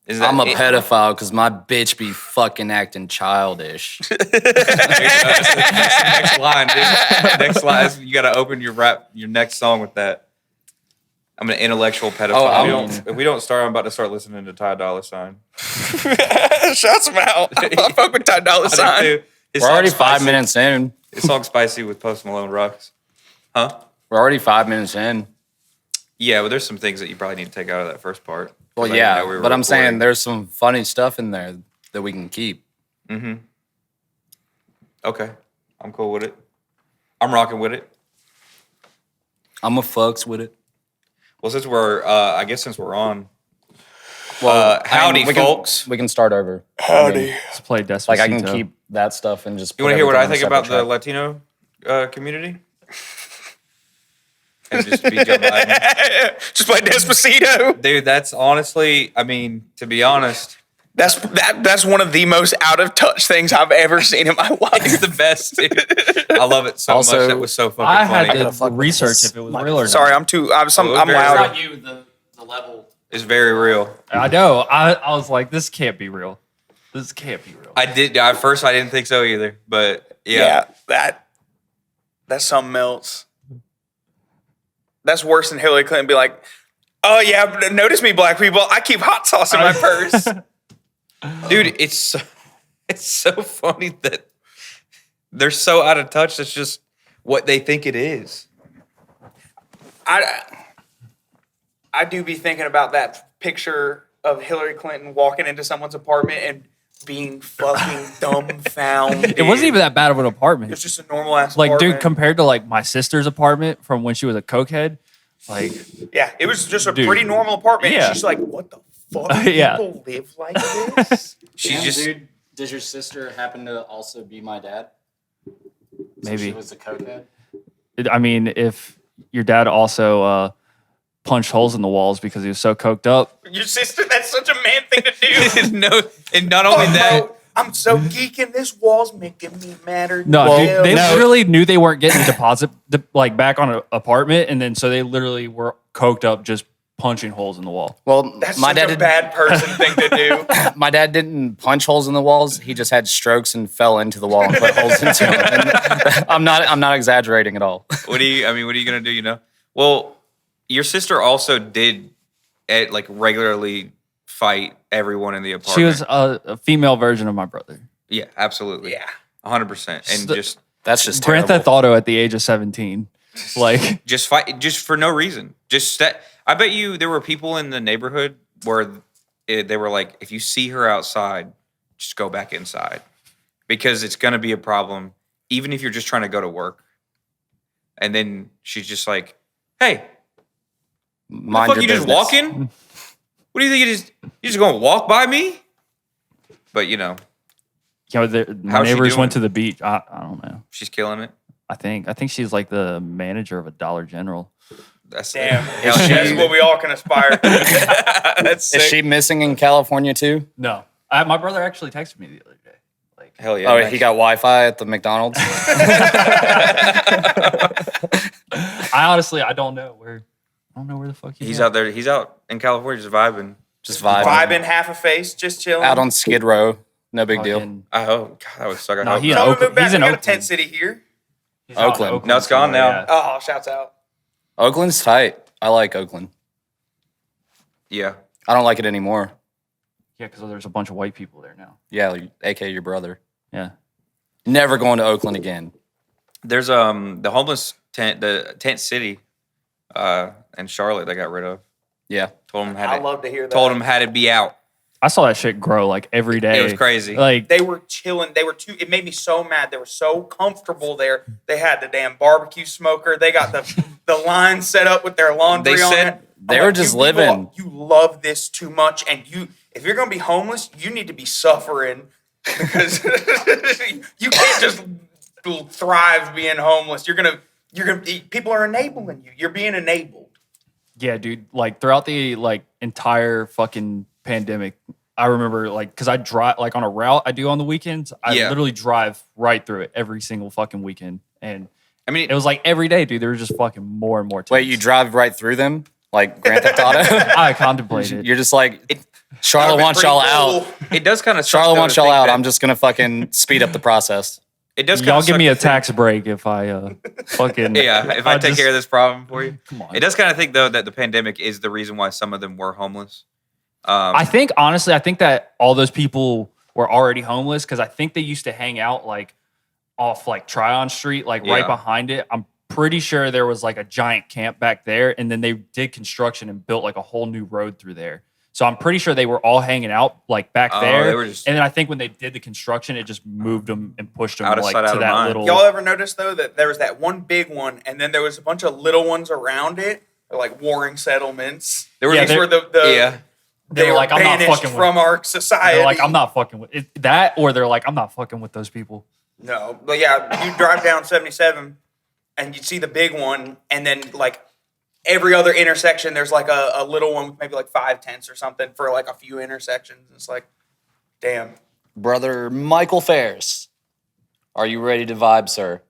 I'm a pedophile because my bitch be fucking acting childish. Next line, dude. Next line. You got to open your next song with that. I'm an intellectual pedophile. If we don't start, I'm about to start listening to Ty Dolla $ign. Shouts him out. I fuck with Ty Dolla $ign. We're already 5 minutes in. His song's spicy with Post Malone Rocks. Huh? We're already 5 minutes in. Yeah, but there's some things that you probably need to take out of that first part. Well, yeah, but I'm saying there's some funny stuff in there that we can keep. Mm-hmm. Okay. I'm cool with it. I'm rocking with it. I'm a fucks with it. Well, since we're on. Well, howdy, folks. We can start over. Howdy. Let's play Despacito. Like, I can keep that stuff and just... You want to hear what I think about the Latino community? And just be Joe Biden. Just play Despacito. Dude, that's honestly, I mean, to be honest... That's one of the most out of touch things I've ever seen in my life. It's the best, dude. I love it so much. That was so fucking funny. I had to research if it was real or not. Sorry, I'm loud. It's not you, the level. It's very real. I know. I was like, this can't be real. This can't be real. At first I didn't think so either, but yeah that's something else. That's worse than Hillary Clinton be like, oh yeah, notice me, black people. I keep hot sauce in my purse. Dude, it's so funny that they're so out of touch. That's just what they think it is. I do be thinking about that picture of Hillary Clinton walking into someone's apartment and being fucking dumbfounded. It wasn't even that bad of an apartment. It's just a normal ass like, apartment. dude, compared to like my sister's apartment from when she was a cokehead, like, yeah, it was just a pretty normal apartment. Yeah. And she's like, what the fuck? People live like this? Dude, does your sister happen to also be my dad? Maybe. So she was a cokehead? I mean, if your dad also punched holes in the walls because he was so coked up. Your sister, that's such a man thing to do. No, and not only that. Bro, I'm so geeking. This wall's making me madder. No, dude, they literally knew they weren't getting a deposit back on an apartment, and then so they literally were coked up just punching holes in the wall. Well, that's such a bad person thing to do. My dad didn't punch holes in the walls. He just had strokes and fell into the wall and put holes into them. And I'm not exaggerating at all. What are you gonna do? You know? Well, your sister also did regularly fight everyone in the apartment. She was a female version of my brother. Yeah, absolutely. Yeah, 100%. And that's just Grand terrible. Theft Auto at the age of 17. Like just fight, just for no reason. I bet you there were people in the neighborhood where they were like, if you see her outside, just go back inside because it's gonna be a problem, even if you're just trying to go to work. And then she's just like, "Hey, Mind fuck, your you just business. walking? What do you think? You just gonna walk by me?" But my How's she neighbors doing? went to the beach. I don't know. she's killing it. I think she's like the manager of a Dollar General. That's damn. That's what we all can aspire to. That's sick. Is she missing in California too? No, my brother actually texted me the other day. Like, hell yeah. Oh, he got Wi-Fi at the McDonald's? I don't know where the fuck He's out there. He's out in California just vibing. Just vibing. Vibing, half a face, just chilling. Out on Skid Row. No big deal. Oh, God, that would suck. I No, hope he's not. Oakland. Moving back, He's in we got a Oakland. tent city here. Oakland. No, it's gone now. Yeah. Oh, shouts out. Oakland's tight. I like Oakland. Yeah. I don't like it anymore. Yeah, because there's a bunch of white people there now. Yeah, aka your brother. Yeah. Never going to Oakland again. There's the homeless tent, the tent city, in Charlotte. They got rid of. Yeah. Told them I love to hear that. Told them had to be out. I saw that shit grow like every day. It was crazy. Like They were chilling. It made me so mad. They were so comfortable there. They had the damn barbecue smoker. They got the line set up with their laundry They on said it. they I'm were like, just you people, living. You love this too much, and if you're gonna be homeless, you need to be suffering because you can't just thrive being homeless. People are enabling you. You're being enabled. yeah, dude. Like throughout the entire fucking pandemic, I remember because I drive on a route I do on the weekends. I literally drive right through it every single fucking weekend, and I mean, it was like every day, dude. There was just fucking more and more. Wait, tents. you drive right through them? Like Grand Theft Auto? I contemplated. You're just like, Charlotte wants y'all out. It does kind of. Charlotte wants y'all out. I'm just gonna fucking speed up the process. It does. Y'all give me a think. tax break if I fucking Yeah, if I take just- care of this problem for you. Come on. It does kind of think though that the pandemic is the reason why some of them were homeless. I think honestly, I think that all those people were already homeless because I think they used to hang out like off like Tryon Street, like right Yeah. behind it. I'm pretty sure there was like a giant camp back there, and then they did construction and built like a whole new road through there. So I'm pretty sure they were all hanging out like back Oh, there. they were just- and then I think when they did the construction, it just moved them and pushed them Out of like sight, out to of that mind. little. Y'all ever notice though that there was that one big one, and then there was a bunch of little ones around it, like warring settlements. There were Yeah, These they're- were the yeah. they were like, I'm not banished fucking from our society. They're like, I'm not fucking with it. That, or they're like, I'm not fucking with those people. No, but yeah, you drive down 77 and you see the big one, and then like every other intersection, there's like a little one with maybe like 5 tents or something for like a few intersections. It's like, damn. Brother Michael Ferris, are you ready to vibe, sir?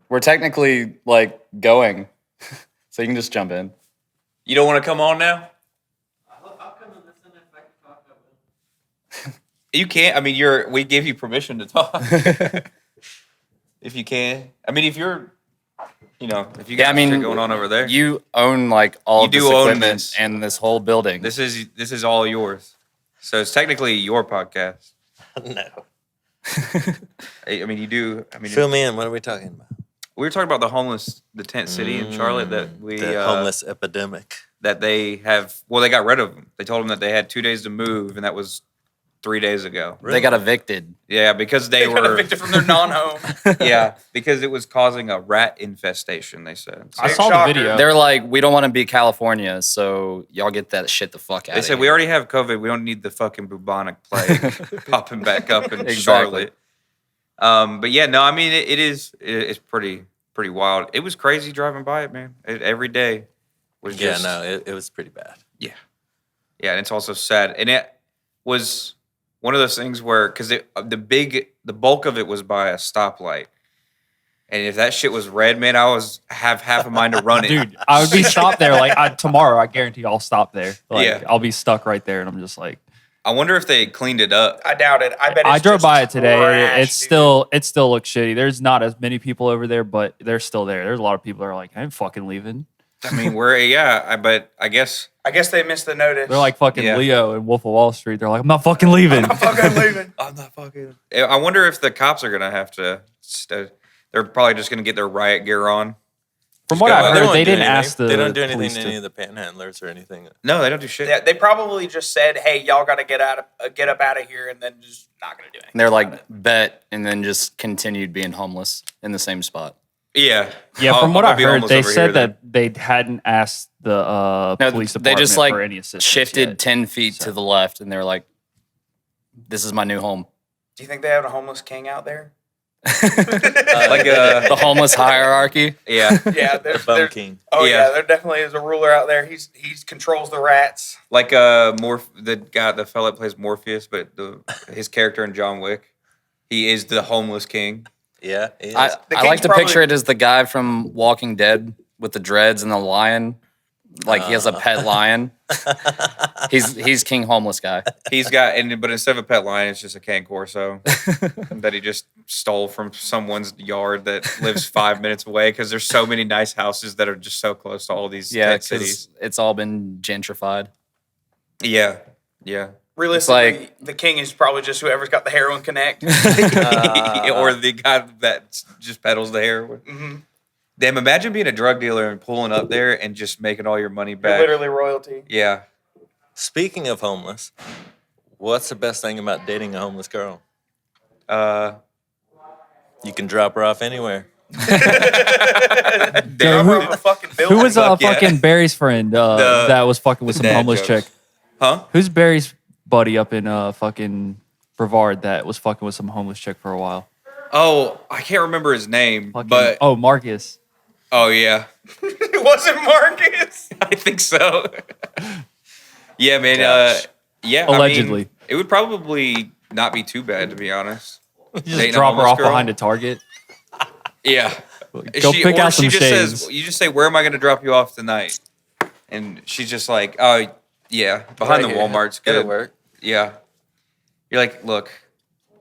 We're technically like going, so you can just jump in. You don't want to come on now? I'll come and listen if I can talk. I will. You can't. I mean, we gave you permission to talk. If you can. I mean, if you're, if you got I mean, shit going on over there, You own like all You of this do own equipment this. and this whole building. this is all yours. So it's technically your podcast. No. I mean, you do. I mean, Fill me in. What are we talking about? we were talking about the tent city in Charlotte that we The homeless epidemic. that they have. Well, they got rid of them. They told them that they had 2 days to move, and that was 3 days ago. They got evicted. Yeah, because They they got were. evicted from their non-home. Yeah, because it was causing a rat infestation. They said. I Big saw shocker. the video. They're like, we don't want to be California, so y'all get that shit the fuck out. They said we already have COVID. We don't need the fucking bubonic plague popping back up in Exactly. Charlotte. But yeah, no, I mean it's pretty wild. It was crazy driving by it, man. Every day was Yeah, just no, it was pretty bad. yeah, and it's also sad. And it was one of those things where because the bulk of it was by a stoplight. And if that shit was red, man, I have half a mind to run it. Dude, I would be stopped there. Like tomorrow, I guarantee I'll stop there. Like, Yeah. I'll be stuck right there, and I'm just like, I wonder if they cleaned it up. I doubt it. I bet I it's drove just by it today. trash, It's dude. it still looks shitty. There's not as many people over there, but they're still there. There's a lot of people that are like, I'm fucking leaving. I mean, but I guess I guess they missed the notice. They're like fucking Yeah. Leo and Wolf of Wall Street. They're like, I'm not fucking leaving. I'm fucking leaving. I'm not fucking. I wonder if the cops are gonna have to. They're probably just gonna get their riot gear on. From what go I out. heard, don't they do didn't anything. ask the They don't do anything police to to- any of the panhandlers or anything. No, they don't do shit. They probably just said, "Hey, y'all got to get up out of here," and then just not gonna do anything. And they're about like, it. bet, and then just continued being homeless in the same spot. Yeah, Yeah, from what I'll I be heard, homeless they over said here then. that they hadn't asked the No, police they department just like for any assistance. shifted yet. 10 feet to the left, and they're like, this is my new home. Do you think they have a homeless king out there? like The homeless hierarchy. yeah, Yeah, The Bum King. Oh Yeah. yeah, there definitely is a ruler out there. He controls the rats. like the fella that plays Morpheus, but his character in John Wick, he is the homeless king. Yeah, he is. I The like king's to probably- picture it as the guy from Walking Dead with the dreads and the lion. Like he has a pet lion. He's King Homeless Guy. He's got, but instead of a pet lion, it's just a cane corso that he just stole from someone's yard that lives 5 minutes away because there's so many nice houses that are just so close to all these Yeah, tent cities. because it's all been gentrified. Yeah. Realistically, the king is probably just whoever's got the heroin connect. Or the guy that just peddles the heroin. Mm-hmm. Damn, imagine being a drug dealer and pulling up there and just making all your money You're back. literally royalty. Yeah. Speaking of homeless, what's the best thing about dating a homeless girl? You can drop her off anywhere. Damn. Cover up a fucking building. Who was Fuck yeah. fucking Barry's friend that was fucking with some dad homeless jokes. chick? Huh? Who's Barry's buddy up in fucking Brevard that was fucking with some homeless chick for a while? Oh, I can't remember his name, Fucking, but oh, Marcus. oh yeah, It wasn't Marcus. I think so. Yeah, man. Gosh. Yeah, I mean, Allegedly. it would probably not be too bad to be honest. You just Dating a drop her homeless off girl? behind a Target. Yeah. Go pick out some just shades. says, you just say, "Where am I going to drop you off tonight?" And she's just like, "Oh, Yeah, behind the Right here. Walmart's It'll good. work. Yeah. You're like, look,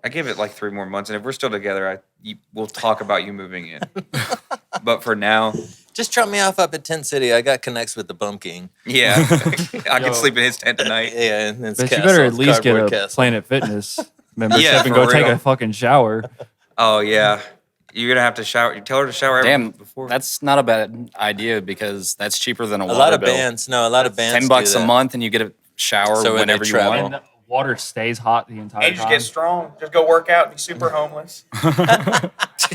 I give it like 3 more months, and if we're still together, we'll talk about you moving in. But for now, Just drop me off up at Tent City. I got connects with the Bum King. yeah, I Yo. can sleep in his tent tonight. Yeah, and it's But you better at Castle's least get a cardboard castle. Planet Fitness membership Yeah, and for go take real. a fucking shower. Oh yeah, you're gonna have to shower. You tell her to shower every Damn, before. that's not a bad idea because that's cheaper than a A water lot of bill. bands. No, a lot of bands. $10 do a that. month, and you get a shower So when they whenever you travel. want. And the water stays hot the entire And you just time. get strong. Just go work out and be super homeless.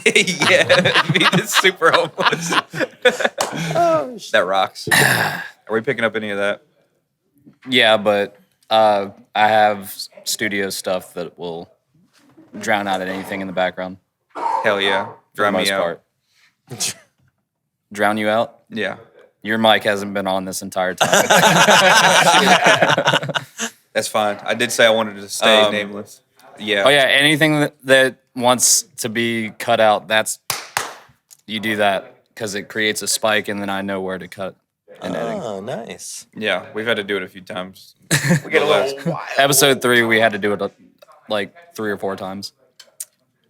Yeah, be the super homeless. That rocks. Are we picking up any of that? Yeah, but I have studio stuff that will drown out anything in the background. Hell yeah, For the drown me most out. part. Drown you out? Yeah, Your mic hasn't been on this entire time. that's fine. I did say I wanted to stay nameless. Yeah. Oh yeah, anything that wants to be cut out, you do that because it creates a spike, and then I know where to cut and edit. Oh, nice. Yeah, we've had to do it a few times. We get a little wild. Episode 3, we had to do it like 3 or 4 times.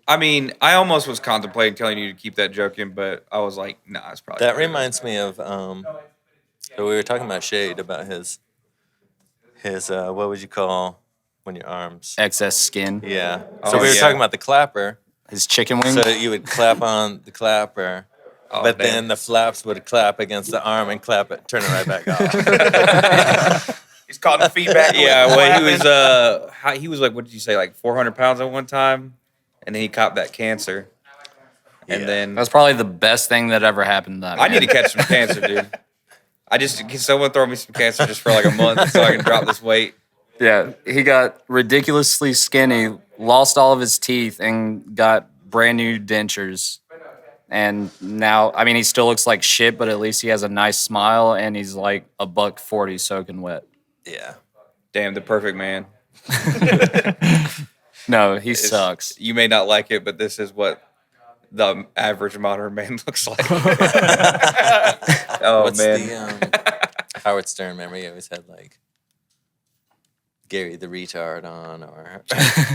I mean, I almost was contemplating telling you to keep that joke in, but I was like, nah, it's probably That reminds me of so we were talking about Shade, about his what would you call when your arms? Excess skin, Yeah. Oh, So we were yeah. talking about the clapper. his chicken wing. So you would clap on the clapper, Oh, but damn. then the flaps would clap against the arm and clap it, turn it right back off. He's caught in feedback. Yeah, loop. well, What happened? he was like, what did you say, like 400 pounds at one time, and then he caught that cancer, and Yeah. then That's probably the best thing that ever happened to that I man. need to catch some cancer, dude. Can someone throw me some cancer just for like a month so I can drop this weight? Yeah, he got ridiculously skinny, lost all of his teeth, and got brand new dentures. And now, I mean, he still looks like shit, but at least he has a nice smile, and he's like $140 soaking wet. Yeah. Damn, the perfect man. No, he sucks. You may not like it, but this is what the average modern man looks like. Oh What's man. the Howard Stern? Remember, he always had like Gary the retard on, or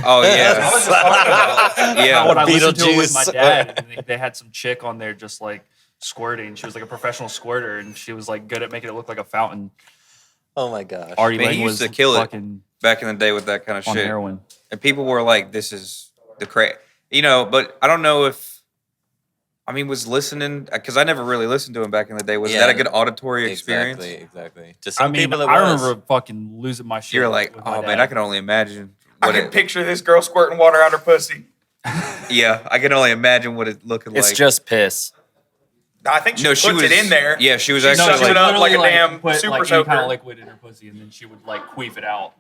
Oh yeah. I was just talking about Yeah. when I listened to it with my Beetlejuice. dad, and they had some chick on there just like squirting. She was like a professional squirter, and she was like good at making it look like a fountain. oh my gosh. Artie Man, he Lang used was to kill it. fucking Back in the day with that kind of on shit. heroin. And people were like, this is the but I don't know if, was listening, because I never really listened to him back in the day. Was Yeah. that a good auditory experience? Exactly. To some I mean, people, it I was. remember fucking losing my shit. You're like, with my oh man, dad. I can only imagine I what can it, picture this girl squirting water out her pussy. yeah, I can only imagine what it looking It's like. just piss. I think she No, puts she was it in there. Yeah, she was She actually sucks like, it up like a literally, damn put, super like, any kind soaker. of liquid in her pussy, and then she would like queef it out.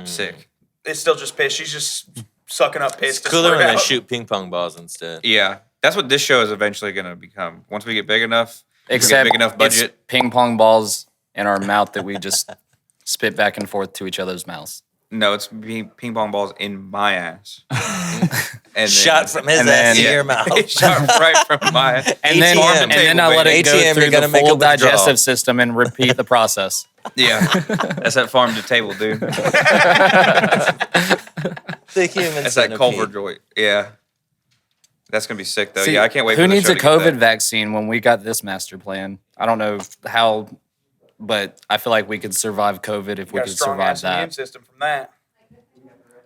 sick. It's still just piss. She's just sucking up piss. It's to cooler squirt when they out. shoot ping pong balls instead. Yeah, that's what this show is eventually going to become. Once we get big enough, Except big enough it's budget. ping pong balls in our mouth that we just spit back and forth to each other's mouths. No, it's ping pong balls in my ass. And Shot from his and ass then- to your mouth. shot right from my And then, ATM. and then I let it go ATM, through you're gonna the make a full withdrawal. digestive system and repeat the process. Yeah, that's that farm to table, dude. The human That's that centipede. Culver joint. Yeah, that's gonna be sick though. See, Yeah, I can't wait. Who for the needs show a to get COVID that. vaccine when we got this master plan? I don't know how, but I feel like we could survive COVID if we Got a could strong survive ass immune that. system from that.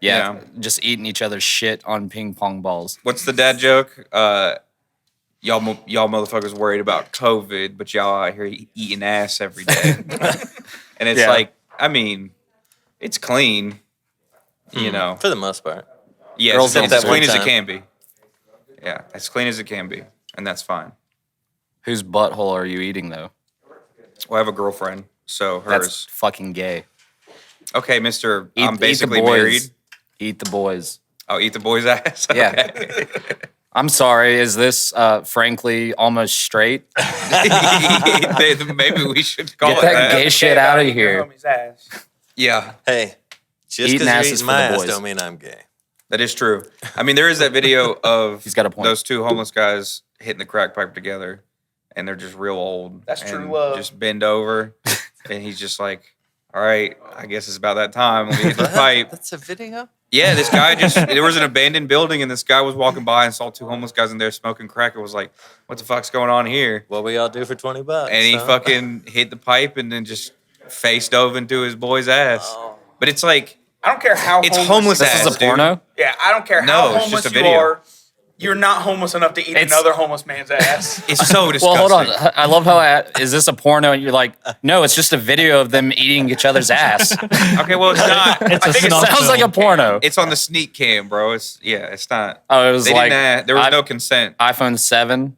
Yeah, Yeah. just eating each other's shit on ping pong balls. What's the dad joke? Y'all motherfuckers worried about COVID, but y'all out here eating ass every day. And it's Yeah. like, it's clean, you know. For the most part. Yeah, Girls it's don't as do clean it. as it can be. Yeah, as clean as it can be, and that's fine. Whose butthole are you eating though? Well, I have a girlfriend, so hers. That's fucking gay. Okay, Mister, Eat, I'm basically eat the boys. married. Eat the boys. Oh, eat the boy's ass. Yeah. Okay. I'm sorry. Is this frankly almost straight? Maybe we should call Get it that that. gay shit guy out of eating your here. homie's ass. Yeah, Hey, just Eating because you're asses eating for my the ass boys. don't mean I'm gay. that is true. There is that video of He's got a point. those two homeless guys hitting the crack pipe together, and they're just real old. That's and true love. Just bend over, and he's just like, all right, I guess it's about that time. Let me hit the pipe. That's a video? Yeah, this guy there was an abandoned building, and this guy was walking by and saw 2 homeless guys in there smoking crack. And was like, what the fuck's going on here? What we all do for $20. And he huh? fucking hit the pipe and then just face dove into his boy's ass. Oh. But it's like, I don't care how it's homeless This ass, is a porno. Yeah, I don't care No, how it's homeless just a you video. are. You're not homeless enough to eat It's- another homeless man's ass. It's so disgusting. Well, hold on. I love how is this a porno? And you're like, no, it's just a video of them eating each other's ass. Okay, well, it's not. It's I a think it snuff Sounds like a film. porno. It's on the sneak cam, bro. It's not. Oh, it was They like didn't. There was I- no consent. iPhone 7.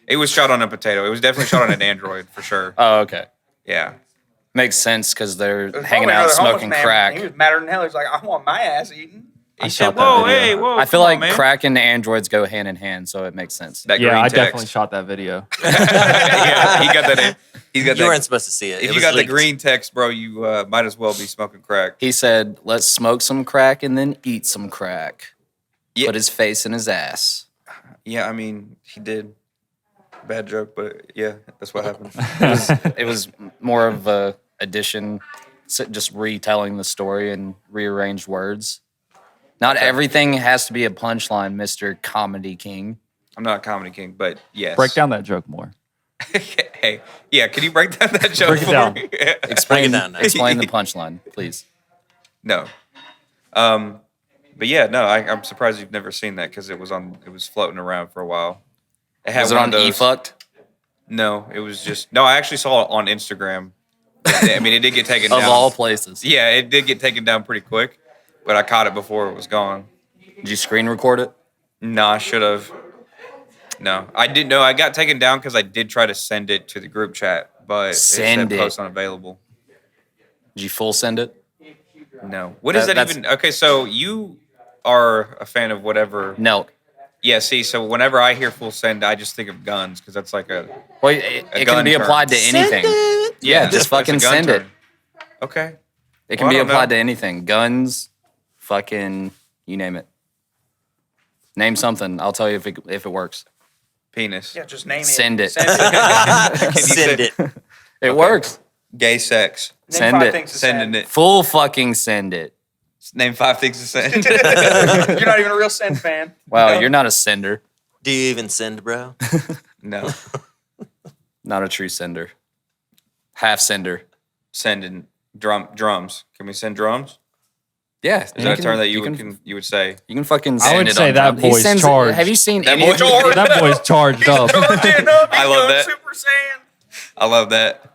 It was shot on a potato. It was definitely shot on an Android for sure. Oh, okay. Yeah. Makes sense because they're There's hanging probably out another homeless smoking man. crack. He was madder than hell. He's like, I want my ass eaten. I He shot said, that "Whoa, video. hey, whoa!" I feel come like on, man. crack and androids go hand in hand, so it makes sense. That Yeah, green I text. definitely shot that video. Yeah, he got that. He's got You that. weren't supposed to see it. If It you was got leaked. the green text, bro, you might as well be smoking crack. He said, "Let's smoke some crack and then eat some crack." Yeah. Put his face in his ass. Yeah, I mean, he did. Bad joke, but yeah, that's what happened. It was more of a addition, just retelling the story and rearranged words. Not everything has to be a punchline, Mr. Comedy King. I'm not a comedy king, but yes. Break down that joke more. Hey, yeah, can you break down that joke Break it for down. me? Explain, down now. explain the punchline, please. No. But yeah, no, I'm surprised you've never seen that because it was floating around for a while. It had Was it one on of those- eFucked? No, it was just no. I actually saw it on Instagram. I mean, it did get taken Of down. all places. Yeah, it did get taken down pretty quick, but I caught it before it was gone. Did you screen record it? No, I should have. No, I didn't know. I got taken down because I did try to send it to the group chat, but Send it said it. post unavailable. Did you full send it? No. What is that That's- even? Okay, so you are a fan of whatever. No. Yeah, see, so whenever I hear full send, I just think of guns because that's like a. Well, it A can gun be term. applied to anything. Yeah, just that's a fucking gun send it. term. Okay. It can Well, I be don't applied know. to anything. Guns, fucking, you name it. Name something. I'll tell you if it works. Penis. Yeah, just name it. Send it. Send it. Can you Send say it. It works. Gay sex. Name Send 5 it. things to Sending send. it. Full fucking send it. Name 5 things to send. You're not even a real send fan. Wow, No. you're not a sender. Do you even send, bro? No. Not a true sender. Half sender. Sending drums. Can we send drums? Yeah. Is that a term that you would say? You can fucking I send would it say on that drum. He boy's sends- charged. Have you seen That any boy of the- charged. That boy's charged up. I love that. Super Saiyan. I love that.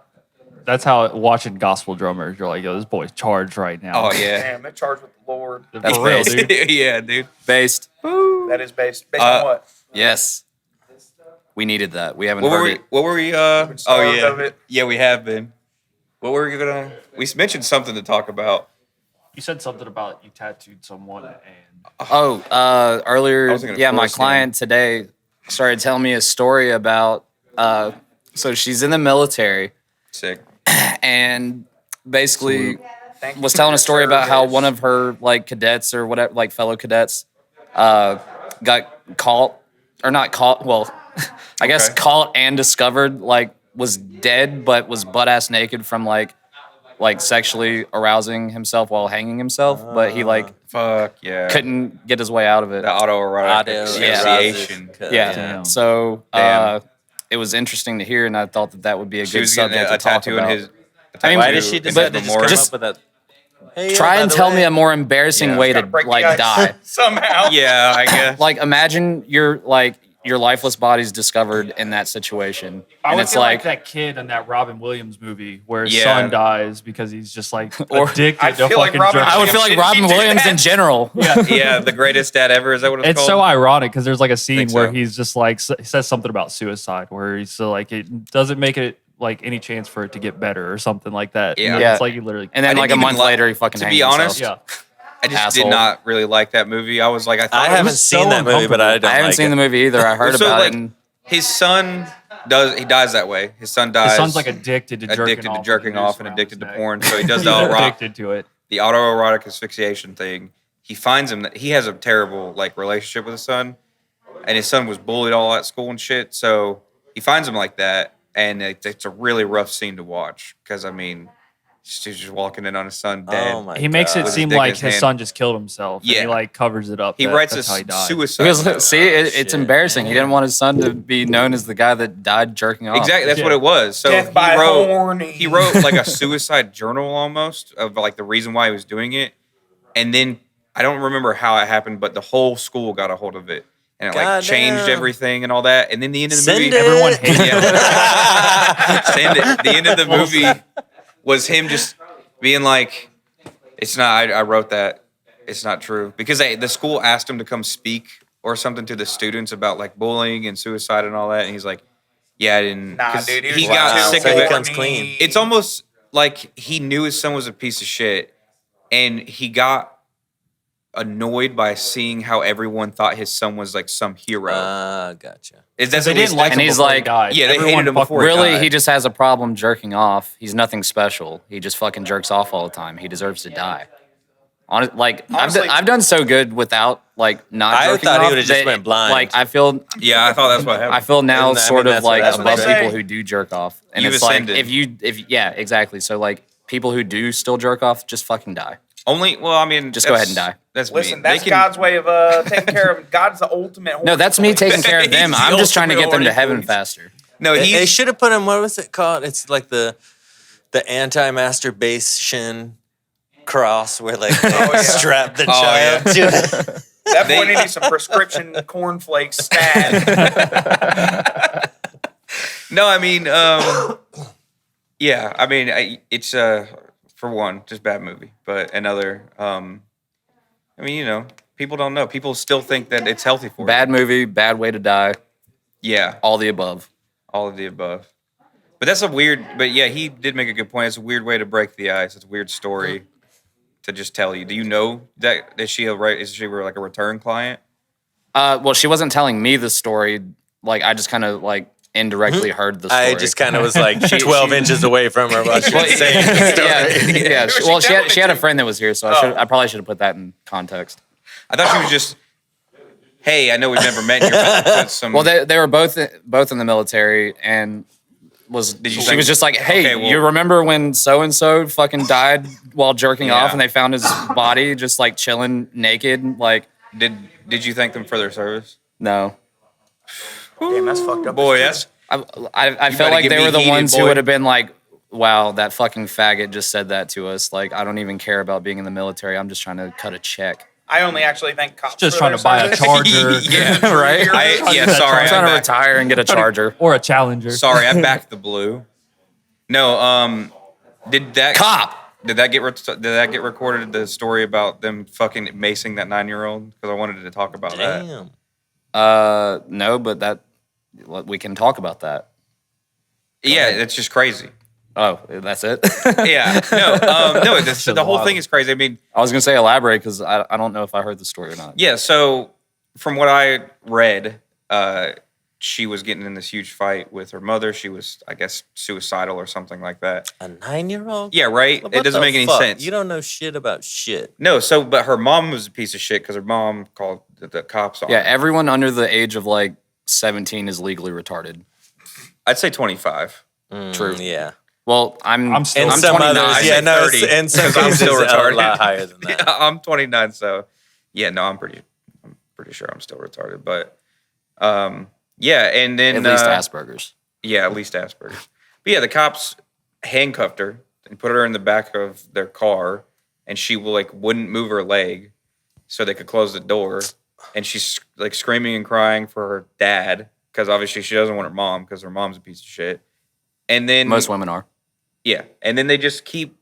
That's how watching gospel drummers, you're like, yo, this boy's charged right now. Oh yeah. Damn, they're charged with the Lord. For That's real, based. dude. Yeah, dude. Based. That is based on what? Yes. We needed that. We haven't What heard were we? it. What were we? been starved of it. Yeah, we have been. What were we gonna? We mentioned something to talk about. You said something about you tattooed someone and Oh, earlier, I wasn't gonna yeah, my force you. client today started telling me a story about. So she's in the military Sick. and basically Thank you was for telling your a story about how service. one of her like cadets or whatever, like fellow cadets, got caught or not caught. Well, I guess Okay. caught and discovered like was dead, but was butt ass naked from like sexually arousing himself while hanging himself, but he like Fuck yeah. couldn't get his way out of it. the autoerotic Audio asphyxiation. Yeah. Damn. So Damn. it was interesting to hear, and I thought that would be a She good was getting subject a to talk tattoo about. in his. I mean, Why tattoo did she in his decide to just come memorial. Just- up with that? Hey, Try by and the tell way- me a more embarrassing Yeah. way to Gotta break the like ice die. somehow. Yeah, I guess. Like imagine your lifeless body's discovered in that situation, I and would it's feel like, that kid in that Robin Williams movie where his Yeah. son dies because he's just like Or- addicted I to feel like fucking Robin drugs. I would feel like Did Robin he do Williams that? in general. Yeah, the greatest dad ever. Is that what it's It's called? so ironic because there's like a scene Think where so. he's just like he says something about suicide where he's so like it doesn't make it like any chance for it to get better or something like that. Yeah. And Yeah. it's like he literally And then I like a didn't month even like- later, he fucking to hangs be honest, himself. yeah. I just Asshole. did not really like that movie. I was like, I thought I it haven't was seen so that movie, but I uncomfortable. don't I haven't like seen it. the movie either. I heard so, about like, it. And his son dies that way. His son dies. His son's like addicted to jerking off and addicted to porn. So he does He's the addicted to it. the autoerotic asphyxiation thing. He finds him that he has a terrible like relationship with his son, and his son was bullied all at school and shit. So he finds him like that, and it's a really rough scene to watch because I mean, He's just walking in on his son dead. Oh my He makes it God. With his seem dick in like his his hand. son just killed himself. And Yeah. he like covers it up. He that- writes a that's how he died. suicide. Because note. see, it's shit, embarrassing. He man. didn't want his son to be known as the guy that died jerking off. Exactly, that's Yeah. what it was. So Death by horny. he wrote like a suicide journal almost of like the reason why he was doing it, and then I don't remember how it happened, but the whole school got a hold of it, and it like changed Goddamn. everything and all that. And then the end of the Send movie, it. Everyone hated him. yeah, send it. The end of the movie was him just being like, "It's not." I wrote that. It's not true because the school asked him to come speak or something to the students about like bullying and suicide and all that, and he's like, "Yeah, I didn't." Nah, 'cause dude. he was got Wow. sick So of he it. comes clean. It's almost like he knew his son was a piece of shit, and he got annoyed by seeing how everyone thought his son was like some hero. Gotcha. That's They at least didn't like And him he's before he like- died. Yeah, they Everyone hated him fucking- before he Really, died. he just has a problem jerking off. He's nothing special. He just fucking jerks off all the time. He deserves to die. Honestly- I've done so good without like not I jerking thought he off would've just that, went blind. Like I feel Yeah, I thought that's what happened. I feel now And I mean, sort of that's what like happened. above That's what they people say. who do jerk off. And You've it's like ascended. if yeah, exactly. So like people who do still jerk off, just fucking die. Only, well, I mean, Just go ahead and die. That's Listen, me. that's They can- God's way of taking care of. God's the ultimate. No, that's me taking care of them. He's the I'm just trying to ultimate get them to horny heaven police. faster. No, They he's should have put him. What was it called? It's like the anti-masturbation cross where like they yeah. strap the Oh, child yeah. to it. That boy needed some prescription cornflakes stat. no. I mean, yeah. I mean, it's for one, just bad movie, but another. I mean, you know, people don't know. People still think that it's healthy for Bad you. movie, bad way to die. Yeah, All the above. all of the above. But that's a weird. But yeah, he did make a good point. It's a weird way to break the ice. It's a weird story to just tell you. Do you know that is she like a return client? Well, she wasn't telling me the story. Like I just kind of like indirectly heard the story. I just kind of was like 12 inches away from her while she was saying the story. yeah. Who was Well, she she telling had it a to? friend that was here, so I probably should have put that in context. I thought she was just. Hey, I know we've never met. You're about to put some. Well, they were both in the military, and you she think- was just like, "Hey, Okay, well- you remember when so and so fucking died while jerking Yeah. off, and they found his body just like chilling naked?" Like, Did you thank them for their service? no. Damn, that's fucked up. Boy, that's I felt gotta like give they me were the heated, ones boy. who would have been like, "Wow, that fucking faggot just said that to us." Like, I don't even care about being in the military. I'm just trying to cut a check. I only actually thank cops. Just for trying their to buy a service. charger. yeah, Right? Sorry, I'm trying to back- retire and get a charger. Or a Challenger. Sorry, I backed the blue. No, did that Cop. Did that get recorded? The story about them fucking macing that 9-year-old? Because I wanted to talk about that. Damn. No, but we can talk about that. Yeah, it's just crazy. Oh, that's it. Yeah, no, the whole wild. thing is crazy. I mean, I was gonna say elaborate because I don't know if I heard the story or not. yeah. So from what I read, she was getting in this huge fight with her mother. She was, I guess, suicidal or something like that. A 9-year-old? Yeah, right. What It doesn't the make any fuck? sense. You don't know shit about shit. No, but her mom was a piece of shit because her mom called the cops on Yeah, her. everyone under the age of like 17 is legally retarded. I'd say 25. True. Yeah. Well, I'm still- And I'm some 29. others, I yeah, say no, 30, and some 'cause I'm cases still a retarded. lot higher than that. Yeah, I'm 29, so yeah, no, I'm pretty sure I'm still retarded. But yeah, and then At least Asperger's. yeah, at least Asperger's. But yeah, the cops handcuffed her and put her in the back of their car, and she wouldn't move her leg so they could close the door, and she's like screaming and crying for her dad because obviously she doesn't want her mom because her mom's a piece of shit. And then Most women are. yeah, and then they just keep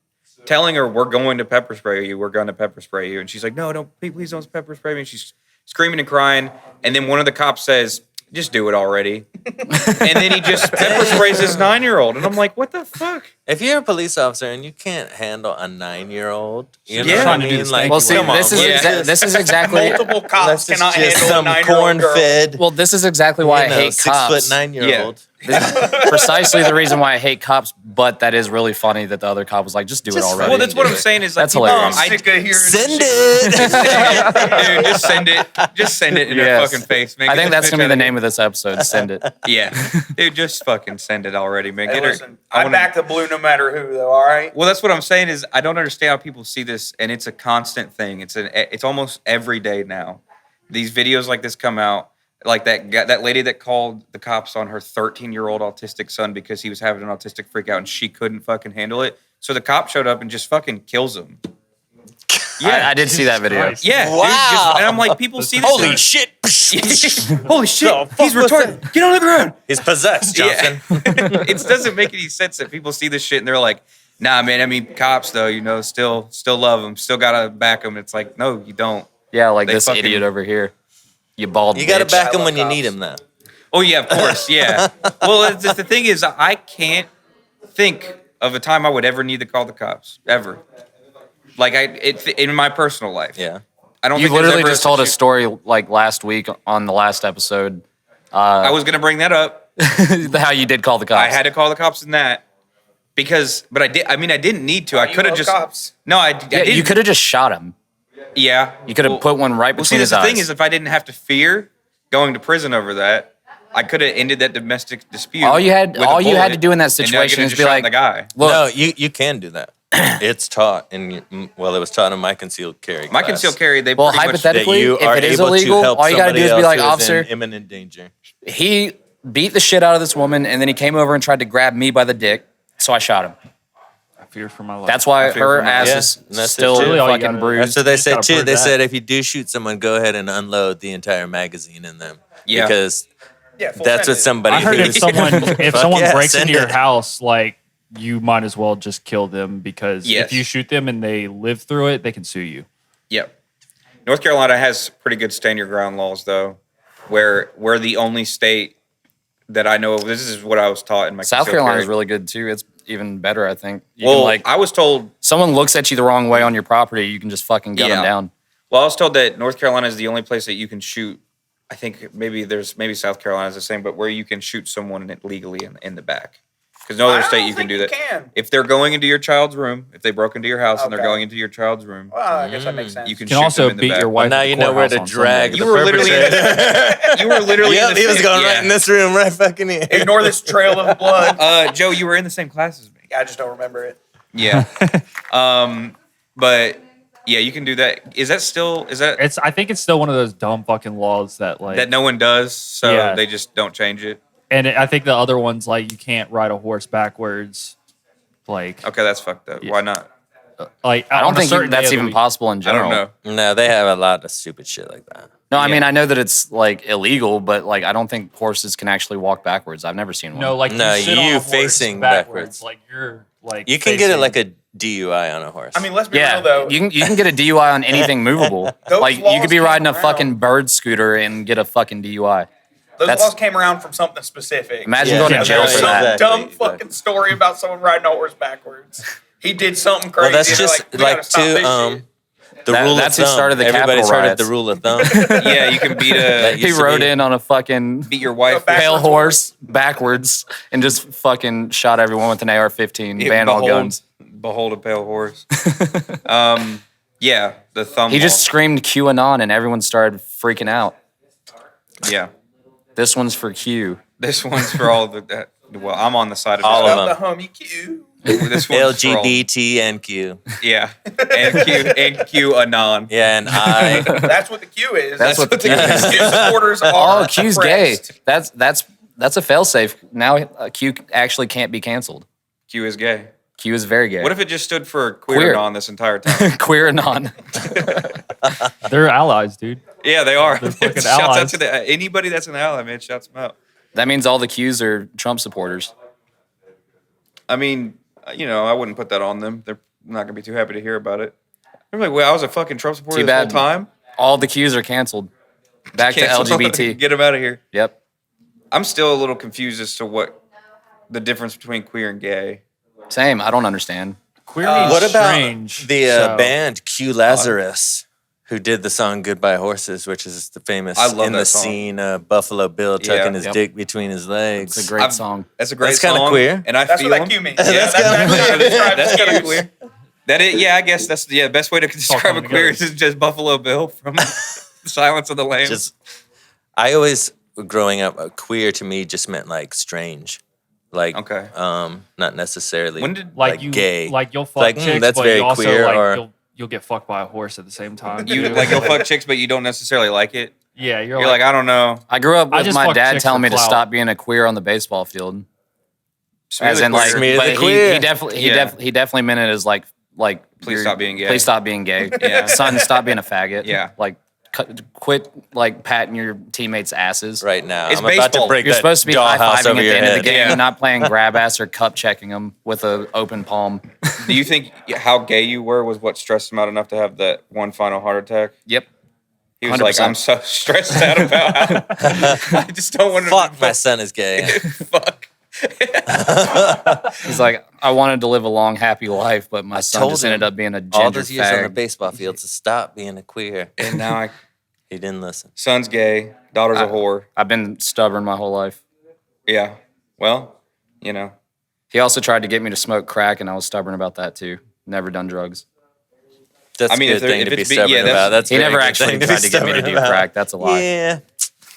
telling her, "We're going to pepper spray you. We're going to pepper spray you." And she's like, "No, don't, please don't pepper spray me." And she's screaming and crying. And then one of the cops says, "Just do it already." And then he just pepper sprays this 9-year-old, and I'm like, "What the fuck?" If you're a police officer and you can't handle a 9-year-old, you know Yeah. what I Trying to do mean? this Like, thing. Well, see, come on, this is let's this is exactly Multiple let's cops just cannot just handle a some 9-year-old girl. corn-fed, well, this is exactly why I hate 6 foot cops. 9-year-old. Precisely the reason why I hate cops But that is really funny that the other cop was like, just do it already. Well, that's what I'm saying is like, That's hilarious. I'm sick of hearing Send this shit. it. dude, just send it. Just send it in their Yes. fucking face, man. I Get think this that's bitch going to be out the of name of this episode. Send it. here. Yeah, dude, just fucking send it already, man. Hey, Get her. listen, I back the blue no matter who, though. All right. Well, that's what I'm saying is I don't understand how people see this, and it's a constant thing. It's almost every day now. These videos like this come out, like that lady that called the cops on her 13-year-old autistic son because he was having an autistic freak out and she couldn't fucking handle it. So the cop showed up and just fucking kills him. I did see that video. Christ. Yeah, Wow. dude, and I'm like, people see this. Holy shit. Holy shit! The fuck He's was retarded. Get on the ground. He's possessed, Johnson. Yeah. It doesn't make any sense that people see this shit and they're like, nah, man. I mean, cops though, still love them, still gotta back them. It's like, no, you don't. Yeah, like They this fucking- idiot over here. You bald You got to bitch. back I him when love you cops. need him, though. Oh yeah, of course, yeah. Well, the thing is, I can't think of a time I would ever need to call the cops ever. Like in my personal life. Yeah. I don't. You think there's literally ever just told a situ- story like last week on the last episode. I was gonna bring that up. How you did call the cops. I had to call the cops in that because, but I did. I mean, I didn't need to. I You could have love just. cops. No, I Yeah, didn't. you could have just shot him. Yeah. You could have put one right Well, see, between that's his the eyes. thing is, if I didn't have to fear going to prison over that, I could have ended that domestic dispute. All you had- with a all you had bullet, to do in that and now I situation could've is just be shot like, the guy. Look, No, you can do that. It's taught in, well, it was taught in my concealed carry My class. concealed carry, they well, pretty much. That hypothetically, you are if it is able to illegal, help all you got to do is somebody be like, else who is in officer, imminent danger. he beat the shit out of this woman, and then he came over and tried to grab me by the dick, so I shot him. I fear for my life. That's why I fear her for my ass life. is Yeah, and that's it, still too. Really all you fucking gotta- bruised. That's what they Just said gotta too. prove They that. said if you do shoot someone, go ahead and unload the entire magazine in them. Yeah. Because Yeah, full that's what send it. somebody. I heard if who's- someone yeah, breaks send into your it. house, like you might as well just kill them because Yes. if you shoot them and they live through it, they can sue you. Yep. North Carolina has pretty good stand your ground laws, though, where we're the only state that I know of. This is what I was taught in my South concealed Carolina is carry. really good too. It's even better, I think. You Well, can, like, I was told. someone looks at you the wrong way on your property, you can just fucking gun them Yeah. down. Well, I was told that North Carolina is the only place that you can shoot. I think maybe South Carolina is the same, but where you can shoot someone legally in the back. Because no I other don't state you can think do you that. can. If they're going into your child's room, if they broke into your house and they're Okay. going into your child's room, Well, I guess that makes sense. you can, You can shoot also them in the beat back. your wife. Now at the you know where courthouse to on drag. Sunday. You the were literally in perpetrator. You were literally in Yep, the he was same- going yeah. right in this room, right fucking here. Ignore this trail of blood. Joe, you were in the same class as me. I just don't remember it. Yeah. But yeah, you can do that. Is that I think it's still one of those dumb fucking laws that like that no one does, so Yeah. they just don't change it? and I think the other ones like you can't ride a horse backwards. Like Okay, that's fucked up. Yeah. Why not? like I on don't a think certain day that's of the even week. possible in I general. don't know. No, they have a lot of stupid shit like that. No, I Yeah. mean, I know that it's like illegal, but like I don't think horses can actually walk backwards. I've never seen one. No, like No, you, sit on you a horse facing backwards. backwards. Like you're like You can get it facing- like a DUI on a horse. I mean, let's be Yeah, real though. you can get a DUI on anything movable. Those Like you laws could be came riding a around. fucking bird scooter and get a fucking DUI. Those that's- laws came around from something specific. Imagine Yeah. going Yeah, to jail There's for some that. dumb Exactly. fucking story about someone riding a horse backwards. He did something crazy. well, that's and they're just like, we gotta like stop this to shit. the That- rule that's of who thumb. started the Everybody's Capitol heard of riots. the rule of thumb. Yeah, you can beat That a He used to rode be- in on a fucking beat your wife. Back- pale backwards horse backwards and just fucking shot everyone with an AR-15, Yeah, banned all guns. Behold a pale horse. Yeah, the thumb. He just law. screamed QAnon and everyone started freaking out. Yeah. This one's for Q. This one's for all the. Well, I'm on the side of All this of one. Love the homie Q. This one's for all- LGBTNQ. Yeah, and Q anon. Yeah, and I. That's what the Q is. That's what the Q is. Q supporters are. Oh, Q's gay. oppressed. That's a failsafe. Now Q actually can't be canceled. Q is gay. Q is very gay. What if it just stood for queer, Queer. anon this entire time? Queer anon? They're allies, dude. Yeah, they are. fucking Shouts out allies. to anybody that's an ally, man. Shouts them out. That means all the Qs are Trump supporters. I mean, I wouldn't put that on them. They're not gonna be too happy to hear about it. They're like, well, I was a fucking Trump supporter Too this whole bad. time. All the Qs are canceled. Back Cancel. to LGBT. Get them out of here. Yep. I'm still a little confused as to what the difference between queer and gay. Same. I don't understand. Queer means What about strange. the so- band Q Lazarus, who did the song "Goodbye Horses," which is the famous I love in that the song. scene Buffalo Bill tucking his Yep. dick between his legs. It's a great song. That's a great That's kinda song. queer. And I That's feel what that him. cue means. That's yeah, kinda that's queer. describes That's kind of cues. queer. That is, yeah, I guess that's the best way to describe a coming queer together. is just Buffalo Bill from Silence of the Lambs. Just, I always growing up, queer to me just meant like strange, like Okay. not necessarily When did Like you, gay. like you'll fuck Like, chicks, that's but very you also queer, like or- you'll get fucked by a horse at the same time. you like you'll fuck chicks, but you don't necessarily like it? Yeah, you're, You're like, I don't know. I grew up I with just my fuck dad chicks telling for me to clout. stop being a queer on the baseball field. Smear As the in, like, queer. Smear the but queer. he definitely, Yeah. he definitely meant it as like, Please you're- stop being gay. Please stop being gay. Yeah. Son, stop being a faggot. Yeah. Like, quit like patting your teammates' asses. right now. It's I'm about baseball. to break You're that supposed to be high dollhouse fiving over at the your end of the head. game, Yeah. not playing grab ass or cup checking them with an open palm. Do you think how gay you were was what stressed him out enough to have that one final heart attack? Yep. He was like, 100%. I'm so stressed out about how I just don't want to Fuck, my son is gay. fuck. He's like, I wanted to live a long, happy life, but my son told just him ended up being a ginger All those years on the fag. baseball field to stop being a queer. And now I He didn't listen. son's gay, daughter's a whore. I've been stubborn my whole life. Yeah. Well, you know. He also tried to get me to smoke crack, and I was stubborn about that too. Never done drugs. That's I mean, a if good there- thing if to be it's be- stubborn yeah, that's- about. That's He a very never good actually thing to be tried to get me to stubborn do about. crack. That's a lie. Yeah.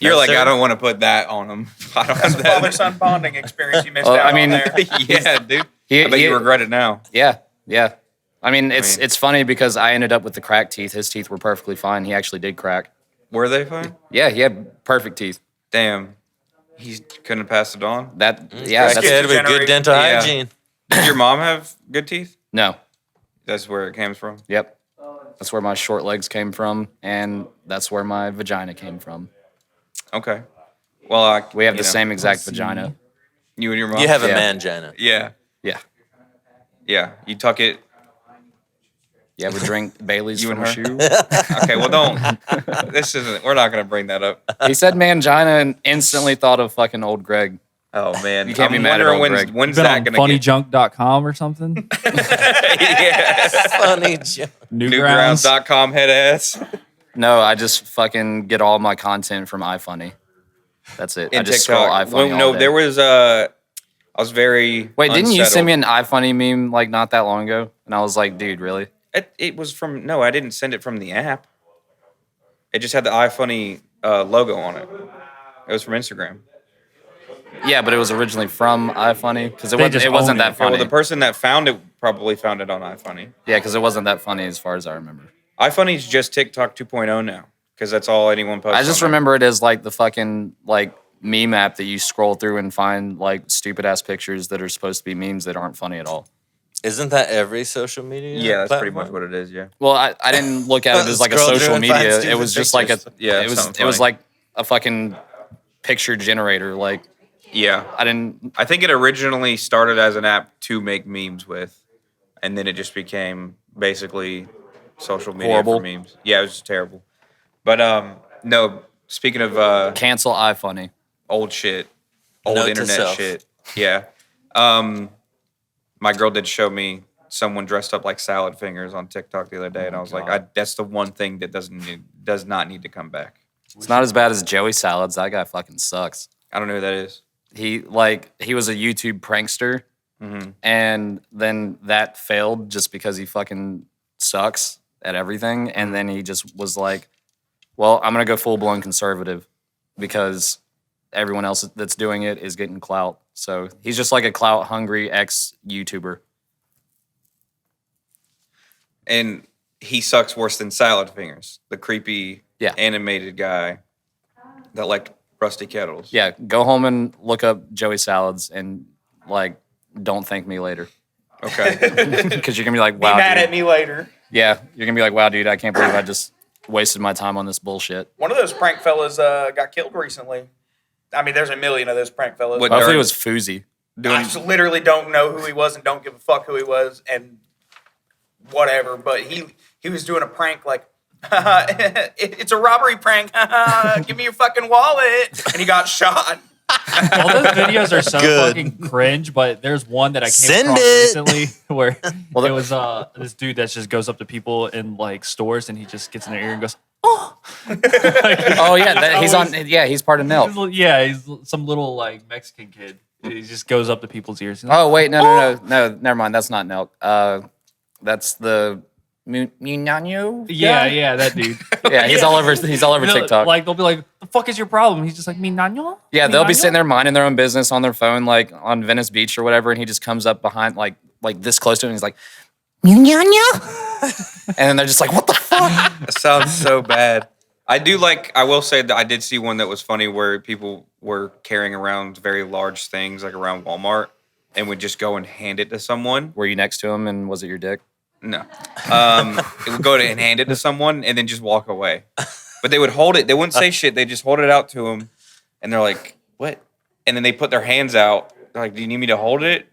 You're No, like, sir. I don't want to put that on him. I don't That's want a that. father-son bonding experience you missed Well, out I mean- on there. Yeah, dude. He- I bet he- you regret it now. Yeah, yeah. I mean, it's mean- it's funny because I ended up with the crack teeth. His teeth were perfectly fine. He actually did crack. Were they fine? Yeah, he had perfect teeth. Damn. He couldn't have passed it on. That yeah, Crackhead that's with good dental Yeah. hygiene. Did your mom have good teeth? no. That's where it came from. Yep. That's where my short legs came from, and that's where my vagina came from. Okay. Well, We have you the know, same exact vagina. You and your mom. You have a Yeah. mangina. Yeah. Yeah. Yeah. You tuck it. You ever drink Bailey's You from and a shoe? Okay. Well, don't. This isn't. We're not gonna bring that up. He said mangina and instantly thought of fucking old Greg. Oh man. You can't be I'm mad at wondering old Greg. when's been that on gonna get? funnyjunk.com or something. Yeah. Funny joke. Newgrounds. Newgrounds.com head ass. No, I just fucking get all my content from iFunny. That's it. I And just scroll TikTok. iFunny Well, all no, day. there was I was very. Wait, didn't you send unsettled. me an iFunny meme like not that long ago? And I was like, dude, really? It was from no, I didn't send it from the app. It just had the iFunny logo on it. It was from Instagram. Yeah, but it was originally from iFunny because They just it wasn't own that it. Yeah, funny. well, the person that found it probably found it on iFunny. Yeah, because it wasn't that funny as far as I remember. iFunny's just TikTok 2.0 now because that's all anyone posts. I just on there. remember it as like the fucking like meme app that you scroll through and find like stupid ass pictures that are supposed to be memes that aren't funny at all. Isn't that every social media? Yeah, that's pretty much platform? what it is. Yeah. Well, I didn't look at it as like a Scroll through social and find media. It stupid was just like a pictures. Yeah, It was something funny. like a fucking picture generator. Like Yeah. I didn't. I think it originally started as an app to make memes with, and then it just became basically social media Horrible. for memes. Yeah, it was just terrible. But no. Speaking of Cancel iFunny. old shit, old Note to internet self. shit. Yeah. My girl did show me someone dressed up like salad fingers on TikTok the other day, and I was like, that's the one thing that does not need to come back. It's not as bad as Joey Salads. That guy fucking sucks. I don't know who that is. He was a YouTube prankster, Mm-hmm. and then that failed just because he fucking sucks at everything. And then he just was like, "Well, I'm gonna go full blown conservative because everyone else that's doing it is getting clout." So he's just like a clout hungry ex YouTuber. And he sucks worse than Salad Fingers, the creepy Yeah. animated guy that liked rusty kettles. Yeah, go home and look up Joey Salads and like don't thank me later Okay. because you're gonna be like, Be "Wow, mad dude." at me later. Yeah, you're gonna be like, "Wow, dude, I can't believe I just wasted my time on this bullshit." One of those prank fellas got killed recently. I mean, there's a million of those prank fellas. What- Hopefully, it Darn. was Fousey. I just literally don't know who he was and don't give a fuck who he was and whatever. But he was doing a prank like, it's a robbery prank. Give me your fucking wallet. And he got shot. All those videos are so Good. fucking cringe, but there's one that I came Send across it. recently where Well, it was this dude that just goes up to people in like stores and he just gets in their ear and goes, Oh yeah, he's part of Nelk. he's some little like Mexican kid. He just goes up to people's ears. He's like, Oh wait, no, never mind. That's not Nelk. That's the Munano. yeah, that dude. Yeah, he's all over. He's all over TikTok. Like they'll be like, "The fuck is your problem?" He's just like, "Mi nano." Yeah, Mi they'll be nano?" sitting there minding their own business on their phone, like on Venice Beach or whatever, and he just comes up behind, like this close to him, and he's like, "Munano," and then they're just like, "What the fuck?" That sounds so bad. I will say that I did see one that was funny where people were carrying around very large things like around Walmart and would just go and hand it to someone. Were you next to him, and was it your dick? No. It would go and hand it to someone and then just walk away. But they would hold it. They wouldn't say shit. They just hold it out to him. And they're like, what? And then they put their hands out. They're like, do you need me to hold it?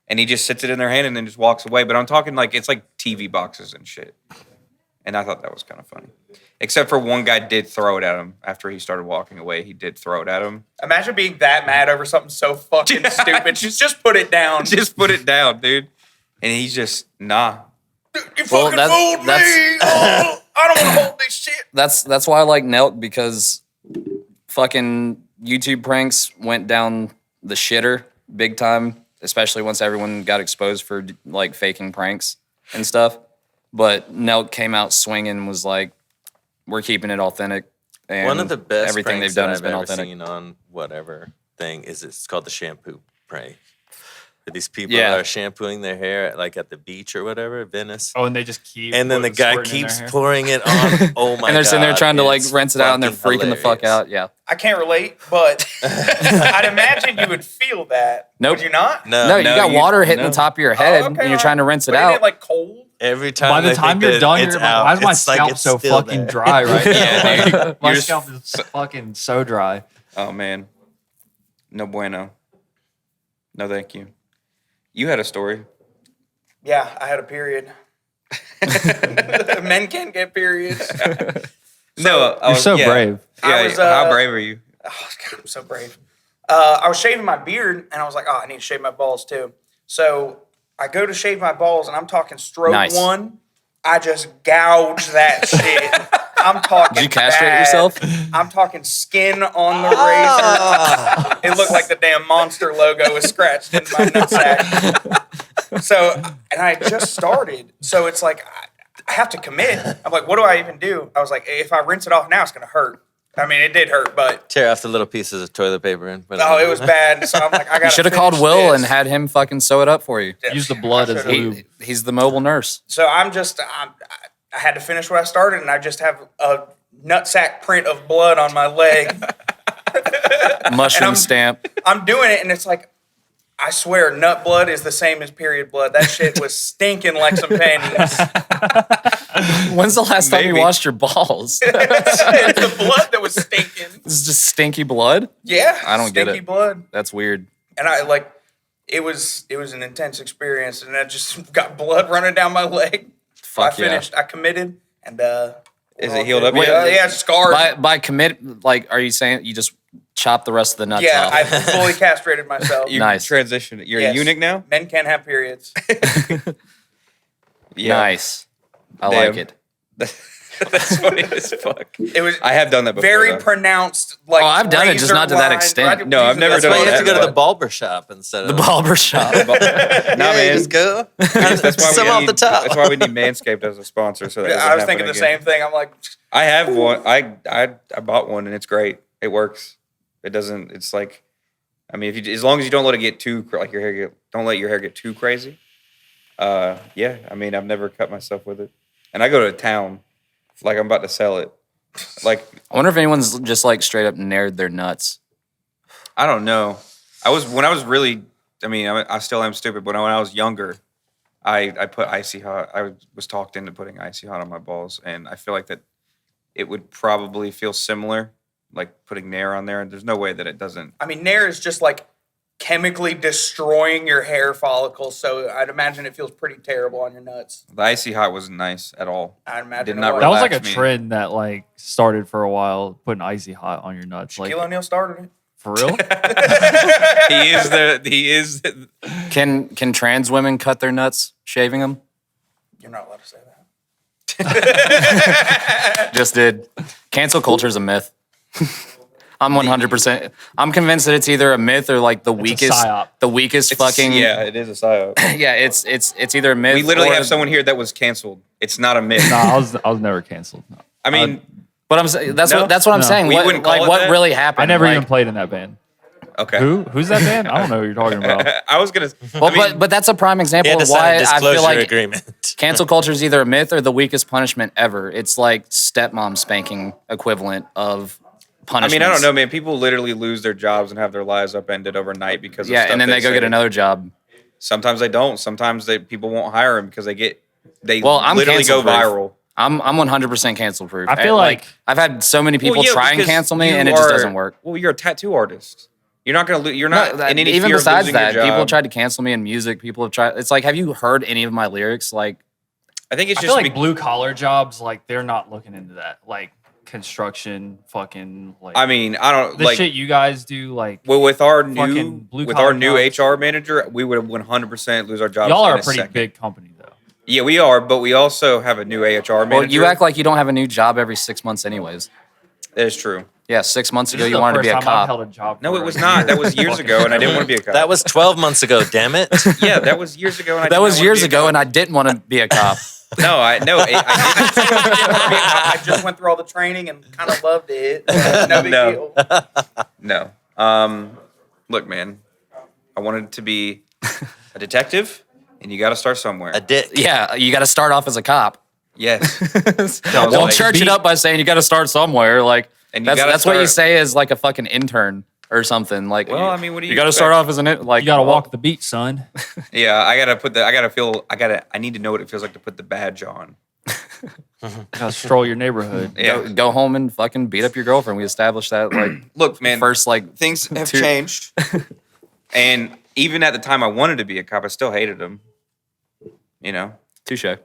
And he just sits it in their hand and then just walks away. But I'm talking like, it's like TV boxes and shit. And I thought that was kind of funny. Except for one guy did throw it at him after he started walking away. He did throw it at him. Imagine being that mad over something so fucking stupid. Just put it down. Just put it down, dude. And he's just, nah. You Well, fucking fooled me. Oh, I don't want to hold this shit. That's why I like Nelk, because fucking YouTube pranks went down the shitter big time, especially once everyone got exposed for like faking pranks and stuff. But Nelk came out swinging and was like, we're keeping it authentic. And One of the best everything pranks they've done that has I've been ever authentic. seen on whatever thing is it's called the shampoo prank. Where these people Yeah. are shampooing their hair like at the beach or whatever, Venice. Oh, and they just keep. And then the guy squirting in their keeps hair. pouring it on. Oh my god. And they're sitting there trying to like it's rinse it out, and they're fucking freaking the fuck hilarious. out. Yeah. I can't relate, but I'd imagine you would feel that. Nope. Would you not? No, you got water hitting the top of your head, Oh, okay, and you're trying to rinse it But isn't out. it like cold? Every time By the they time think you're that done, it's you're like, out, why is my it's like scalp it's so still fucking there. dry right now? Yeah, dude. Like, my You're scalp is fucking so dry. Oh, man. No bueno. No, thank you. You had a story. Yeah, I had a period. Men can't get periods. No, You're so brave. Yeah, I was, how brave are you? Oh, God, I'm so brave. I was shaving my beard, and I was like, oh, I need to shave my balls, too. So I go to shave my balls, and I'm talking stroke Nice. one. I just gouge that shit. I'm talking Did you castrate bad. yourself? I'm talking skin on the razor. It looked like the damn Monster logo was scratched in my nutsack. So, and I just started. So it's like, I have to commit. I'm like, what do I even do? I was like, if I rinse it off now, it's going to hurt. I mean, it did hurt, but Tear off the little pieces of toilet paper and put oh, it was bad. So I'm like, I got You should have called Will and had him fucking sew it up for you. Use the blood as should've. lube. He's the mobile nurse. So I had to finish what I started, and I just have a nutsack print of blood on my leg. Mushroom I'm- stamp. I'm doing it, and it's like, I swear, nut blood is the same as period blood. That shit was stinking like some panties. When's the last time you Maybe. washed your balls? It's the blood that was stinking. This is just stinky blood? Yeah, I don't get stinky it. blood. That's weird. And I like, it was an intense experience, and I just got blood running down my leg. Fuck I finished. I committed, and Is it healed up Wait, yet? Yeah, it's scarred. By commit, like, are you saying you just chop the rest of the nuts Yeah, off? I fully castrated myself. You Nice. transitioned. You're Yes. a eunuch now? Men can't have periods. Yeah. Nice. I Damn. like it. That's funny as fuck. It was I have done that before. very though. pronounced. Like, Oh, I've done it, just razor not to that line. extent. No, I've never That's done why you it have to go to that the barber shop instead of The barber shop. Nah, Yeah, man. you just go. That's why Some we off need, the top. That's why we need Manscaped as a sponsor. So that Yeah, doesn't I was happen thinking the again. same thing. I'm like, I have one. I bought one and it's great. It works. It doesn't. It's like, I mean, if you as long as you don't let it get too like your hair get don't let your hair get too crazy. Yeah. I mean, I've never cut myself with it, and I go to town like I'm about to sell it. Like I wonder if anyone's just like straight up nared their nuts. I don't know. When I was really. I mean, I still am stupid, but when I was younger, I put icy hot. I was talked into putting icy hot on my balls, and I feel like that it would probably feel similar, like putting Nair on there. And there's no way that it doesn't. I mean, Nair is just like chemically destroying your hair follicles. So I'd imagine it feels pretty terrible on your nuts. The icy hot wasn't nice at all. I'd imagine Did it not was. That was like a relax me. trend that like started for a while, putting icy hot on your nuts. Like, Shaquille O'Neal started it. For real? He is. Can trans women cut their nuts shaving them? You're not allowed to say that. Just did. Cancel culture is a myth. I'm 100%. I'm convinced that it's either a myth or like the weakest fucking. Yeah, it is a psyop. Yeah, it's either a myth. We literally or have someone here that was canceled. It's not a myth. No, I was never canceled. No. I mean, But I'm saying that's No. what I'm No. saying. We What, wouldn't call like it what that. really happened? I never like, even played in that band. okay. Who's that band? I don't know who you're talking about. I was gonna. Well, I mean, but that's a prime He example had to of sign why a I disclosure feel like agreement. cancel culture is either a myth or the weakest punishment ever. It's like stepmom spanking equivalent of I punishment. mean, I don't know, man. People literally lose their jobs and have their lives upended overnight because of Yeah, stuff and then they go get say. another job. Sometimes they don't. Sometimes people won't hire them because they Well, I'm literally go cancel-proof. viral. I'm 100% cancel proof. I feel like- I've had so many people Well, yeah, try and because cancel me, you and it just are- doesn't work. Well, you're a tattoo artist. You're not gonna. You're not No, that- in any even fear besides of losing that, your job. people have tried to cancel me in music. People have tried. It's like, have you heard any of my lyrics? Like, I think it's I just feel like blue collar jobs, like they're not looking into that. Like construction, fucking like I mean, I don't the like. shit you guys do. Like Well, with our fucking new blue-collar jobs. HR manager, we would 100% lose our jobs. y'all are in a pretty second. big company though. Yeah, we are, but we also have a new HR manager. well, you act like you don't have a new job every 6 months, anyways. That is true. Yeah, 6 months This ago is you the wanted to be first a time I've cop. held a job. No, for it was a not. That was year. years ago, and I didn't want to be a cop. That was 12 months ago, damn it. Yeah, that was years ago. And I That did was not wanna years be a ago, cop. and I didn't want to be a cop. No, I I just went through all the training and kind of loved it. No big No. deal. didn't. No. Look, man, I wanted to be a detective, and you got to start somewhere. A dick. Yeah, you got to start off as a cop. Yes. Don't like, church it up by saying you got to start somewhere. Like, And you that's gotta what you start- say as like a fucking intern or something. Like, Well, I mean, what do you got to start expect? off as an like You gotta walk the beat, son. Yeah, I need to know what it feels like to put the badge on. Gotta stroll your neighborhood. Yeah. Go home and fucking beat up your girlfriend. We established that like Look, man, first like things have two- changed. And even at the time I wanted to be a cop, I still hated him. You know? touche. I'll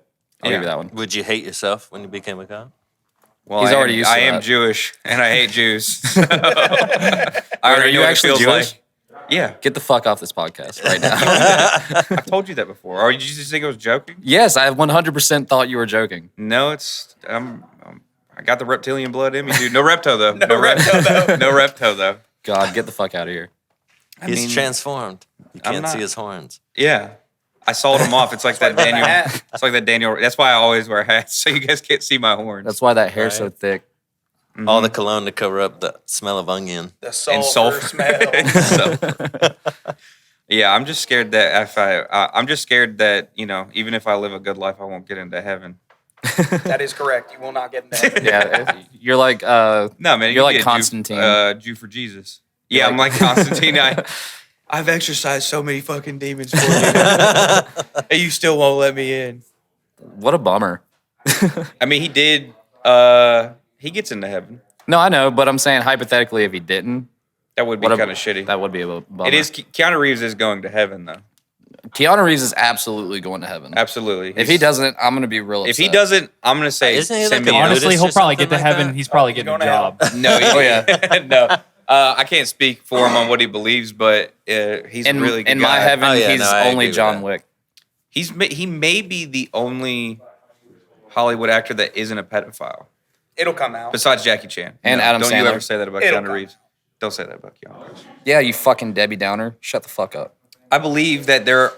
Yeah. give you that one. Would you hate yourself when you became a cop? Well, He's already used to I am that. Jewish and I hate Jews. So I already Are you know what it actually feels Jewish? like. Yeah. Get the fuck off this podcast right now. I've told you that before. Or did you just think I was joking? Yes, I 100% thought you were joking. No, it's I got the reptilian blood in me, dude. No repto though. No, repto, though. No repto though. God, get the fuck out of here. He's mean, transformed. You I'm can't see not- his horns. Yeah. I sold him off. It's like that That's why I wear a Daniel. hat. It's like that Daniel. That's why I always wear hats, so you guys can't see my horns. That's why that hair's so Right. thick. All the cologne to cover up the smell of onion. The and sulfur smell. So- yeah, I'm just scared that I'm just scared that even if I live a good life, I won't get into heaven. That is correct. You will not get in that. Yeah, you're like No, man, You're you like be a Constantine. Jew for Jesus. Yeah, I'm like Constantine. I've exercised so many fucking demons for you, and you still won't let me in. what a bummer. I mean, he did. He gets into heaven. No, I know, but I'm saying hypothetically, if he didn't, That would be what a- kind of shitty. that would be a bummer. It is. Keanu Reeves is going to heaven though. Keanu Reeves is absolutely going to heaven. Absolutely. If he doesn't, I'm gonna be real upset. if he doesn't, I'm gonna say Isn't he send like me a in. Honestly, Buddhist he'll or probably get to something like heaven. that? He's probably getting a going to hell. job. No, Oh, yeah. no. I can't speak for him on what he believes, but he's in, a really good in guy. my heaven, Oh, yeah, he's no, I agree only with John that. Wick. He may be the only Hollywood actor that isn't a pedophile, It'll come out. besides Jackie Chan. And No, Adam don't you Sandler. ever say that about It'll Keanu come. Reeves. Don't say that about Keanu Reeves. Yeah, you fucking Debbie Downer. Shut the fuck up. I believe that there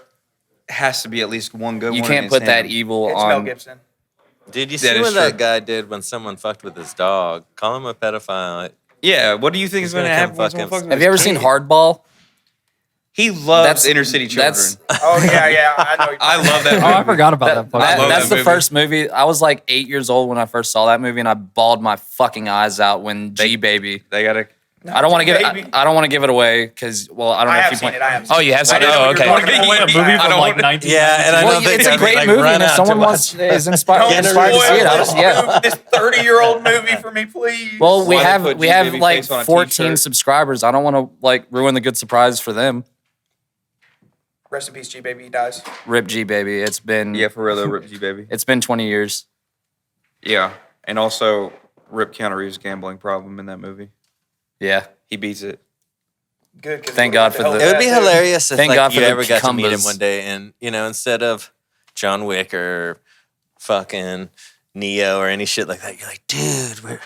has to be at least one good You one. can't and put it's that him. evil It's Mel on. Gibson. Did you That see is what true. that guy did when someone fucked with his dog? Call him a pedophile. Yeah, what do you think He's is going to gonna come happen when someone fucking- fucks with Have you ever his seen kid? Hardball? He loves That's- inner city children. that's- Oh yeah, I know. I love that Oh, I movie. forgot about that. That- love that's that the movie. first movie. I was like 8 years old when I first saw that movie, and I bawled my fucking eyes out when G Baby. They gotta. I don't want to give. Baby. I don't want to give it away because, well, I don't know I if have you seen point- it. I have Oh, seen you have it. seen I it. didn't know Oh, you were okay. talking about Wait, a movie I from don't like wanna- 19. Yeah, and I Well, don't think it's a I'd, great like, movie, run and if out someone to wants watch it. is inspired Don't to spoil see it, this, yeah. this 30-year-old movie for me, please. Well, we Why they have put we G have Baby like face on a 14 t-shirt? subscribers. I don't want to like ruin the good surprise for them. Rest in peace, G baby. He dies. Rip G Baby. It's been Yeah, for real though, Rip G baby. It's been 20 years. Yeah, and also Rip Keanu Reeves' gambling problem in that movie. Yeah. He beats it. Good. 'Cause Thank we would've God for held the- It would be that, too. hilarious if Thank like God for you the ever got to meet him cucumbers. one day, and instead of John Wick or fucking Neo or any shit like that, you're like, dude, we're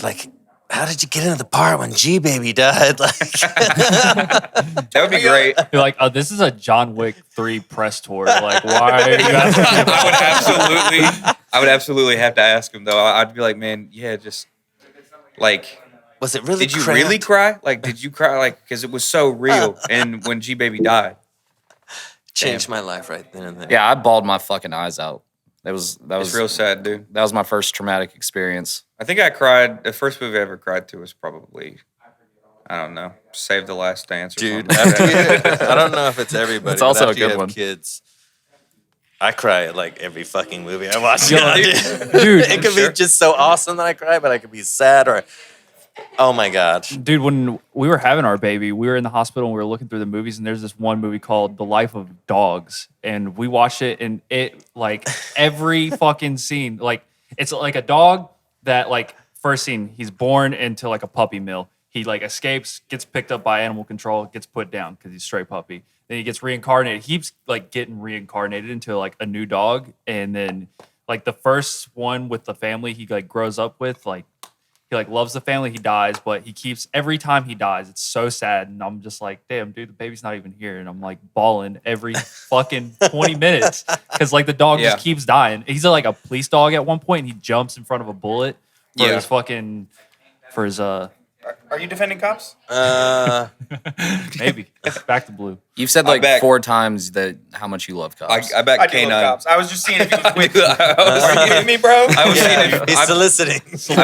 like, how did you get into the part when G Baby died? Like, That would be great. You're like, oh, this is a John Wick 3 press tour. Like, why are you asking me about I would absolutely have to ask him though. I'd be like, man, yeah, just like, was it really? did you really cramped? cry? Like, did you cry? Like, because it was so real. And when G Baby died, Changed my life right then and there. Yeah, I bawled my fucking eyes out. That it's was real sad, dude. That was my first traumatic experience. I think I cried. The first movie I ever cried to was probably, I don't know, Save the Last Dance or Dude, something. after you, I don't know if it's everybody. It's but also a after you good have one. Kids, I cry at like every fucking movie I watch. Yeah, dude. Dude, It could sure. be just so awesome that I cry, but I could be sad or, oh my god. Dude, when we were having our baby, we were in the hospital and we were looking through the movies, and there's this one movie called The Life of Dogs. And we watched it, and it, like, every fucking scene, like, it's like a dog that, like, first scene, he's born into, like, a puppy mill. He, like, escapes, gets picked up by animal control, gets put down because he's a stray puppy. Then he gets reincarnated. He keeps, like, getting reincarnated into, like, a new dog. And then, like, the first one with the family he, like, grows up with, like, he like loves the family, he dies, but he keeps every time he dies, it's so sad. And I'm just like, damn, dude, the baby's not even here. And I'm like bawling every fucking 20 minutes. Cause like the dog Yeah. just keeps dying. He's like a police dog at one point, and he jumps in front of a bullet for Yeah. his fucking for his Are you defending cops? maybe. Back to blue. You've said I like bet- 4 times that how much you love cops. I back I do love K9. cops. I was just seeing if you was with I was Are you with me, bro? I was Yeah, seeing he's I soliciting.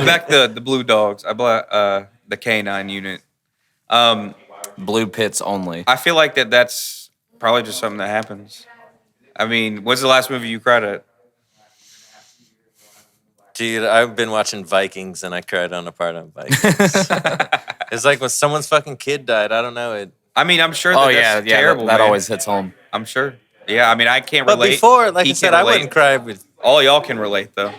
back the Blue Dogs. I bought the K9 unit. Blue pits only. I feel like that's probably just something that happens. I mean, what's the last movie you cried at? Dude, I've been watching Vikings and I cried on a part on Vikings. It's like when someone's fucking kid died. I don't know. I mean, I'm sure that Oh that's yeah, yeah. terrible. That man. always hits home. I'm sure. Yeah, I mean, I can't But relate. before, like He I said, can't I relate. wouldn't cry with. All y'all can relate though.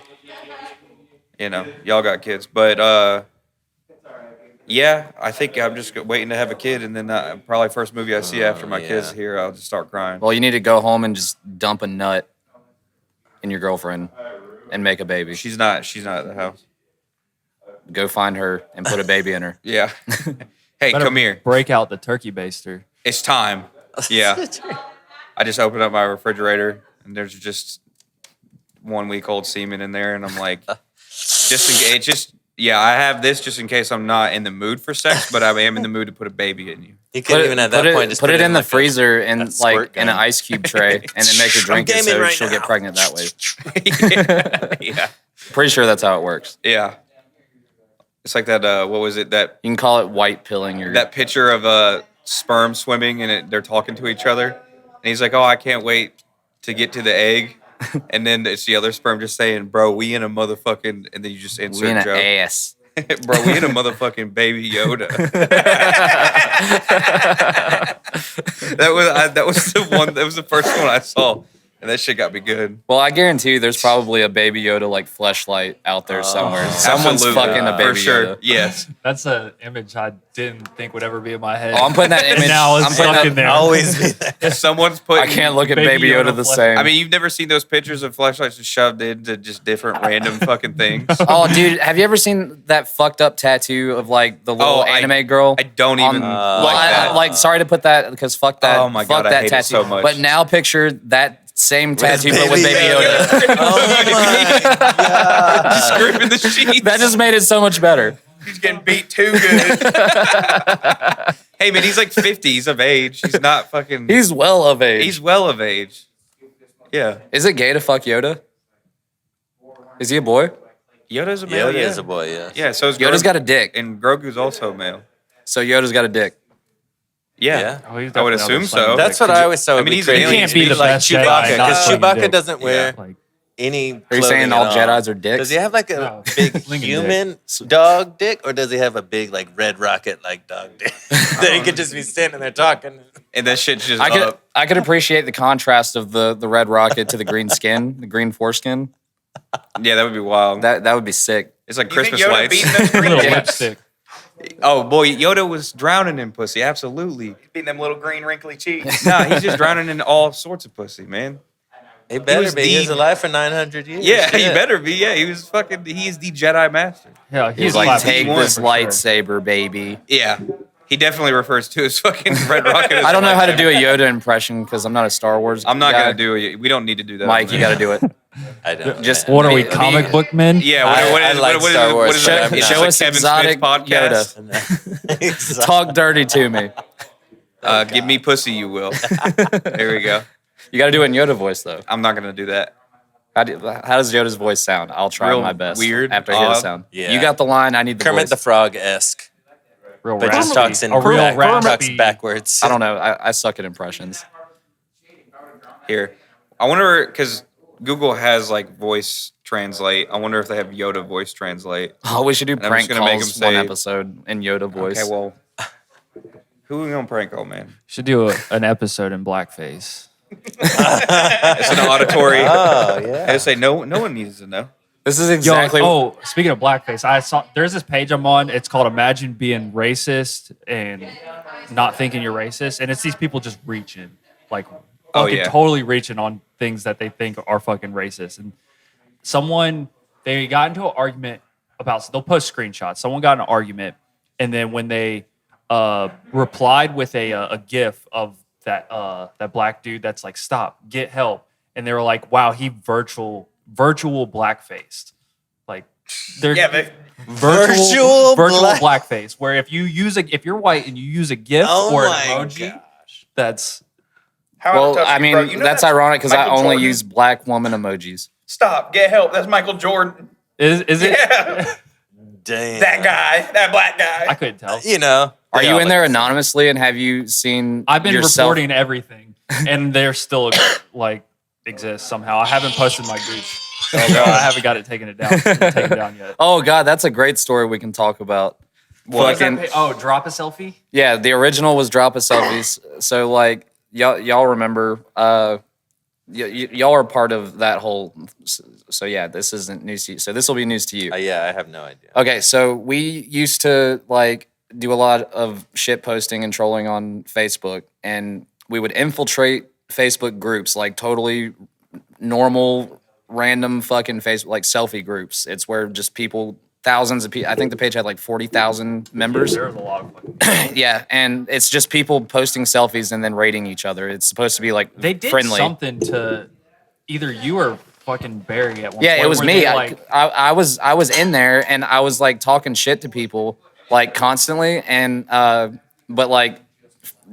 You know, y'all got kids, but yeah, I think I'm just waiting to have a kid, and then probably first movie I see after my kids yeah. here, I'll just start crying. Well, you need to go home and just dump a nut in your girlfriend and make a baby. She's not at the house. Go find her and put a baby in her. Yeah. Hey, Better come here. Break out the turkey baster. It's time. Yeah. I just opened up my refrigerator, and there's just 1 week old semen in there, and I'm like, I have this just in case I'm not in the mood for sex, but I am in the mood to put a baby in you. You couldn't even at that point just put it in the like freezer and that squirt like in an gun. ice cube tray, and then make her drink it gaming so right she'll now. get pregnant that way. Yeah. Pretty sure that's how it works. Yeah. It's like that, what was it? That You can call it white pilling your. that picture of sperm swimming and they're talking to each other. And he's like, oh, I can't wait to get to the egg. And then it's the other sperm just saying, bro, we in a motherfucking, and then you just we in insert an joke. ass. Bro, we in a motherfucking baby Yoda. that was the first one I saw. And that shit got me good. Well, I guarantee you there's probably a baby Yoda like fleshlight out there somewhere. Someone's Absolutely. fucking a baby For sure. Yoda. Yes. That's an image I didn't think would ever be in my head. Oh, I'm putting that image. Now it's I'm putting stuck in that, there. Always be there. Someone's putting. I can't look at Baby baby Yoda Yoda the flesh- same. I mean, you've never seen those pictures of flashlights just shoved into just different random fucking things. oh, dude, have you ever seen that fucked up tattoo of like the little anime girl? I don't even Well, like that. like, sorry to put that because fuck that. Oh my fuck God, I that hate it tattoo. so much. But now picture that same tattoo, but with Baby Baby Yoda. Oh my god. Just gripping the sheets. That just made it so much better. He's getting beat too good. Hey man, he's like 50. He's of age. He's not fucking. He's well of age. He's well of age. Yeah. Is it gay to fuck Yoda? Is he a boy? Yoda's a male. Yoda yeah. is a boy, yeah. Yeah. So is Yoda's Grogu, got a dick, and Grogu's also a male. so Yoda's got a dick. Yeah. Yeah. Oh, he's I would definitely assume out so. there slinging That's dick. what I always saw. I would mean, be he's crazy. an alien. It'd be He's like like Jedi, Chewbacca, not because slinging Chewbacca dick. doesn't wear Like, any. Are you saying clothing all at Jedis are dicks? Does he have like a No, big slinging human dog dick, or does he have a big like red rocket like dog dick that he could just be standing there talking? And that shit's just I could up. I could appreciate the contrast of the red rocket to the green skin, the green foreskin. Yeah, that would be wild. That would be sick. It's like You think Christmas Yoda lights. beating those green little dicks? lipstick. Oh boy, Yoda was drowning in pussy. Absolutely. Being them little green wrinkly cheeks. Nah, he's just drowning in all sorts of pussy, man. He better was be. He was the- alive for 900 years. Yeah, he Shit. better be. Yeah, he was fucking. He is the Jedi master. Yeah, He's he's like, classic take one this for sure. lightsaber, baby. Yeah, he definitely refers to his fucking red rocket. As I don't know how to lightsaber. do a Yoda impression because I'm not a Star Wars. I'm not guy. gonna do it. We don't need to do that. Mike, you got to do it. I don't. Just- man. What are we, Me- comic book men? Yeah, I like Star Wars, is but it? I'm Is not. this Show a us Kevin exotic Smith podcast? Exactly. Talk dirty to me. Give me pussy, you will. There we go. You got to do it in Yoda voice though. I'm not gonna do that. How does Yoda's voice sound? I'll try Real my best. weird, after I hear the odd. sound. Yeah. You got the line. I need the Kermit voice. the Frog-esque, Real but just raspy. talks in a real talks raspy. backwards. I don't know. I suck at impressions. Here, I wonder because Google has like voice translate. I wonder if they have Yoda voice translate. Oh, we should do I'm just prank gonna make calls him one say- episode in Yoda voice. Okay, well, who are we gonna prank call, man? Should do an episode in blackface. It's an auditory. Oh yeah. I say no one needs to know. This is Yo, exactly. oh, speaking of blackface, I saw there's this page I'm on. It's called "Imagine Being Racist and Not Thinking You're Racist," and it's these people just reaching, like, Oh, fucking yeah. totally reaching on things that they think are fucking racist. And they got into an argument about. They'll post screenshots. Someone got in an argument, and then when they replied with a GIF of that black dude that's like, "Stop, get help," and they were like, "Wow, he virtual blackfaced." Like, they're Yeah, but Virtual blackface, where if you're white and you use a GIF Oh or an my emoji, gosh. that's how well, tough I you, mean, bro. You know that's ironic because I Michael only Jordan? use black woman emojis. Stop, get help. That's Michael Jordan. is it? Yeah, Damn. that guy, that black guy. I couldn't tell. You know. Are they you all in there like- anonymously and have you seen? I've been yourself? reporting everything, and they're still like exist somehow. I haven't posted my gooch. I haven't got it taken down yet. Oh God, that's a great story we can talk about. What is that Fucking- oh, drop a selfie. Yeah, the original was drop a selfies. So like y'all remember, y'all are part of that whole. So yeah, this isn't news to you. So this will be news to you. Yeah, I have no idea. Okay, so we used to like do a lot of shit posting and trolling on Facebook, and we would infiltrate Facebook groups, like totally normal, random fucking Facebook, like selfie groups. It's where just people, thousands of people. I think the page had like 40,000 members. There's a lot of fucking. Yeah, and it's just people posting selfies and then rating each other. It's supposed to be like They did friendly. something to either you or fucking Barry at one Yeah, point. it was where me. they, I was in there and I was like talking shit to people like constantly, and but like,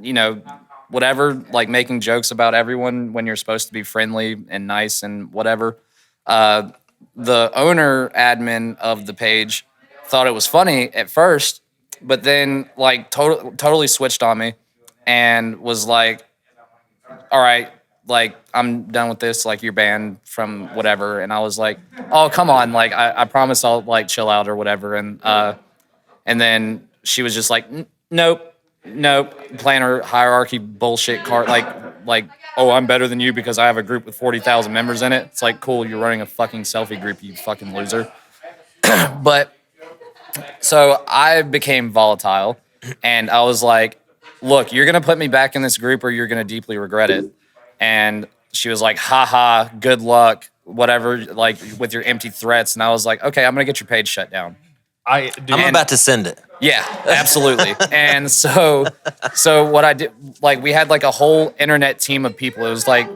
you know, whatever, like making jokes about everyone when you're supposed to be friendly and nice and whatever. The owner admin of the page thought it was funny at first, but then like totally switched on me and was like, all right, like I'm done with this, like you're banned from whatever. And I was like, oh, come on, like I promise I'll like chill out or whatever. And then she was just like, nope, playing her hierarchy bullshit card, like, oh, I'm better than you because I have a group with 40,000 members in it. It's like, cool, you're running a fucking selfie group, you fucking loser. But so I became volatile, and I was like, look, you're gonna put me back in this group or you're gonna deeply regret it. And she was like, haha, good luck, whatever, like with your empty threats. And I was like, okay, I'm gonna get your page shut down. I'm about to send it. Yeah, absolutely. And so what I did, like we had like a whole internet team of people. It was like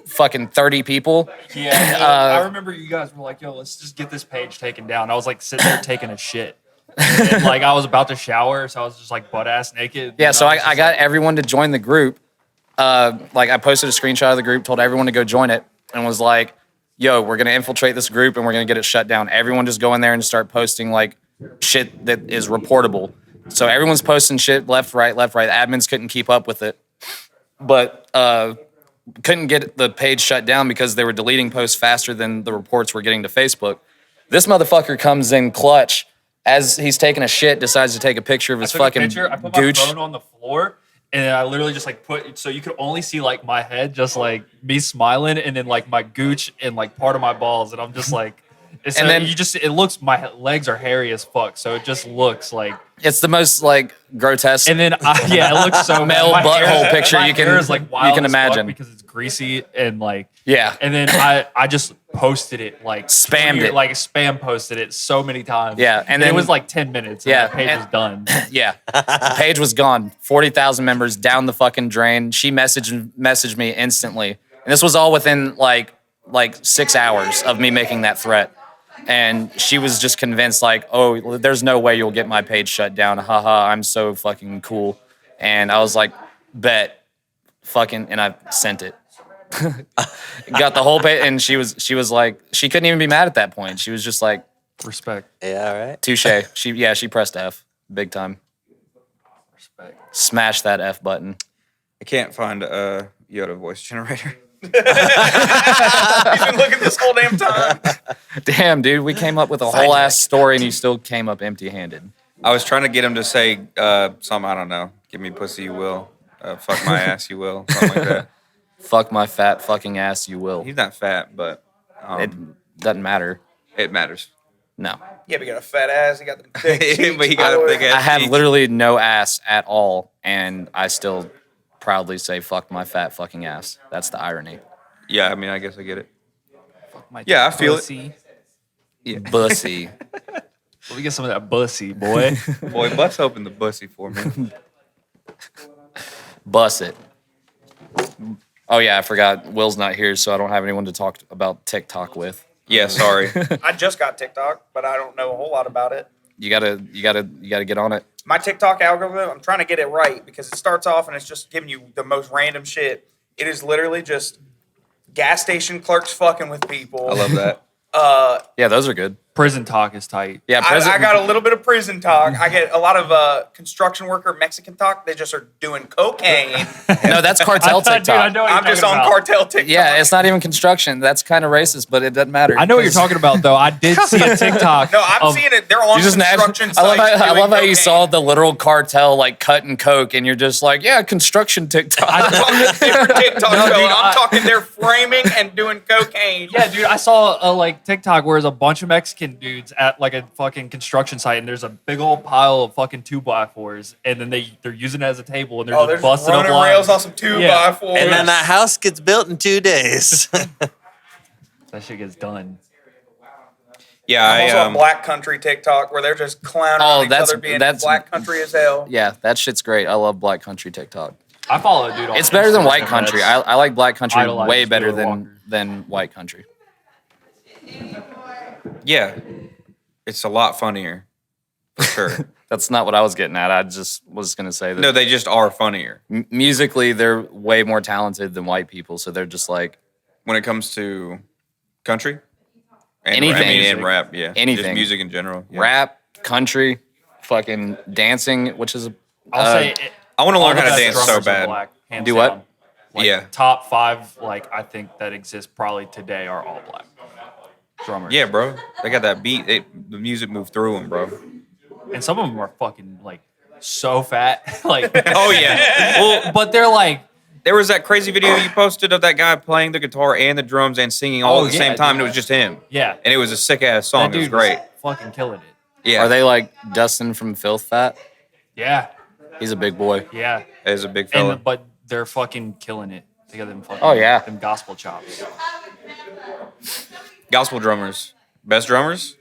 fucking 30 people. Yeah, I remember you guys were like, yo, let's just get this page taken down. I was like sitting there taking a shit. And like I was about to shower, so I was just like butt ass naked. Yeah, And so was I just got like, everyone to join the group. Like I posted a screenshot of the group, told everyone to go join it, and was like, yo, we're gonna infiltrate this group and we're gonna get it shut down. Everyone just go in there and start posting like shit that is reportable. So everyone's posting shit left, right. Admins couldn't keep up with it, but couldn't get the page shut down because they were deleting posts faster than the reports were getting to Facebook. This motherfucker comes in clutch as he's taking a shit, decides to take a picture of his I took a fucking picture, I put gooch. my phone on the floor, and then I literally just like put, so you could only see like my head, just like me smiling, and then like my gooch and like part of my balls, and I'm just like, And And then- it looks, my legs are hairy as fuck. So it just looks like, It's the most like grotesque. and then, it looks so Male my hair- butthole picture my you can- hair is like you wild can as fuck imagine. because it's greasy and like, yeah. and then I just posted it like Spammed it. like spam posted it so many times. Yeah, and then- it was like 10 minutes. And Yeah, the page and- was done. Yeah. The page was gone. 40,000 members down the fucking drain. She messaged me instantly. And this was all within like 6 hours of me making that threat. And she was just convinced like, oh, there's no way you'll get my page shut down. Haha, I'm so fucking cool. And I was like, bet. Fucking, and I sent it. Got the whole page, and she was like, she couldn't even be mad at that point. She was just like, Respect. Yeah, all right. touche. She pressed F big time. Respect. Smash that F button. I can't find a Yoda voice generator. He's been looking this whole damn time. Damn, dude, we came up with a whole ass story and you still came up empty-handed. I was trying to get him to say something, I don't know. Give me pussy, you will. Fuck my ass, you will. Something like that. Fuck my fat fucking ass, you will. He's not fat, but It doesn't matter. it matters. No. Yeah, but he got a fat ass. He got the big cheeks. But he got a big ass. I have cheeks. literally no ass at all, and I still proudly say fuck my fat fucking ass. That's the irony. Yeah, I mean, I guess I get it. My Yeah, I feel it. pussy. Bussy. Let me get some of that bussy, boy. Boy, bust open the pussy for me. Bust it. Oh yeah, I forgot. Will's not here, so I don't have anyone to talk about TikTok with. Yeah, sorry. I just got TikTok, but I don't know a whole lot about it. You gotta get on it. My TikTok algorithm, I'm trying to get it right because it starts off and it's just giving you the most random shit. It is literally just gas station clerks fucking with people. I love that. Yeah, those are good. Prison talk is tight. Yeah, I got a little bit of prison talk. I get a lot of construction worker Mexican talk. They just are doing cocaine. No, that's cartel Dude, I TikTok. know what I'm you're just talking on about. cartel TikTok. Yeah, it's not even construction. That's kind of racist, but it doesn't matter. I know what you're talking about, though. I did see a TikTok. No, I'm seeing it. They're on You just construction I love sites. how, I doing love how you cocaine. saw the literal cartel like cutting coke, and you're just like, yeah, construction TikTok. I'm talking different TikTok No, show. dude, I'm talking they're framing and doing cocaine. Yeah, dude, I saw a like TikTok where there's a bunch of Mexican dudes at like a fucking construction site, and there's a big old pile of fucking 2x4s, and then they're using it as a table, and they're Oh, they're just busting up running lines. rails on some 2x4s. And then that house gets built in 2 days. That shit gets done. Yeah, I'm also I on Black Country TikTok where they're just clowning Oh, on each other being Black Country as hell. Yeah, that shit's great. I love Black Country TikTok. I follow a dude on It's better than Instagram White Country. that's- I like Black Country idolizes way better Taylor Walker. than White Country. yeah, it's a lot funnier for sure. That's not what I was getting at. I just was gonna say that No, they just are funnier musically they're way more talented than white people. So they're just like when it comes to country. And Anything. I mean, and rap, yeah. Just Anything. music in general. Yeah. rap, country, fucking dancing, which is I'll say it, I want to all learn the how to best dance so drummers are bad. Black, hands Do what? down. Like, Yeah. Top 5, like I think that exist probably today are all black drummers. Yeah, bro. They got that beat. The music moved through them, bro. and some of them are fucking like so fat, like Oh yeah. Well, but they're like. there was that crazy video you posted of that guy playing the guitar and the drums and singing all Oh, at the yeah, same time. dude. And it was just him. Yeah, And it was a sick ass song. that It was dude great. fucking killing it. Yeah. are they like Dustin from Filth Fat? Yeah, He's a big boy. yeah, As a big fella. and but they're fucking killing it. They got them fucking Oh, yeah. them gospel chops. Gospel drummers. Best drummers?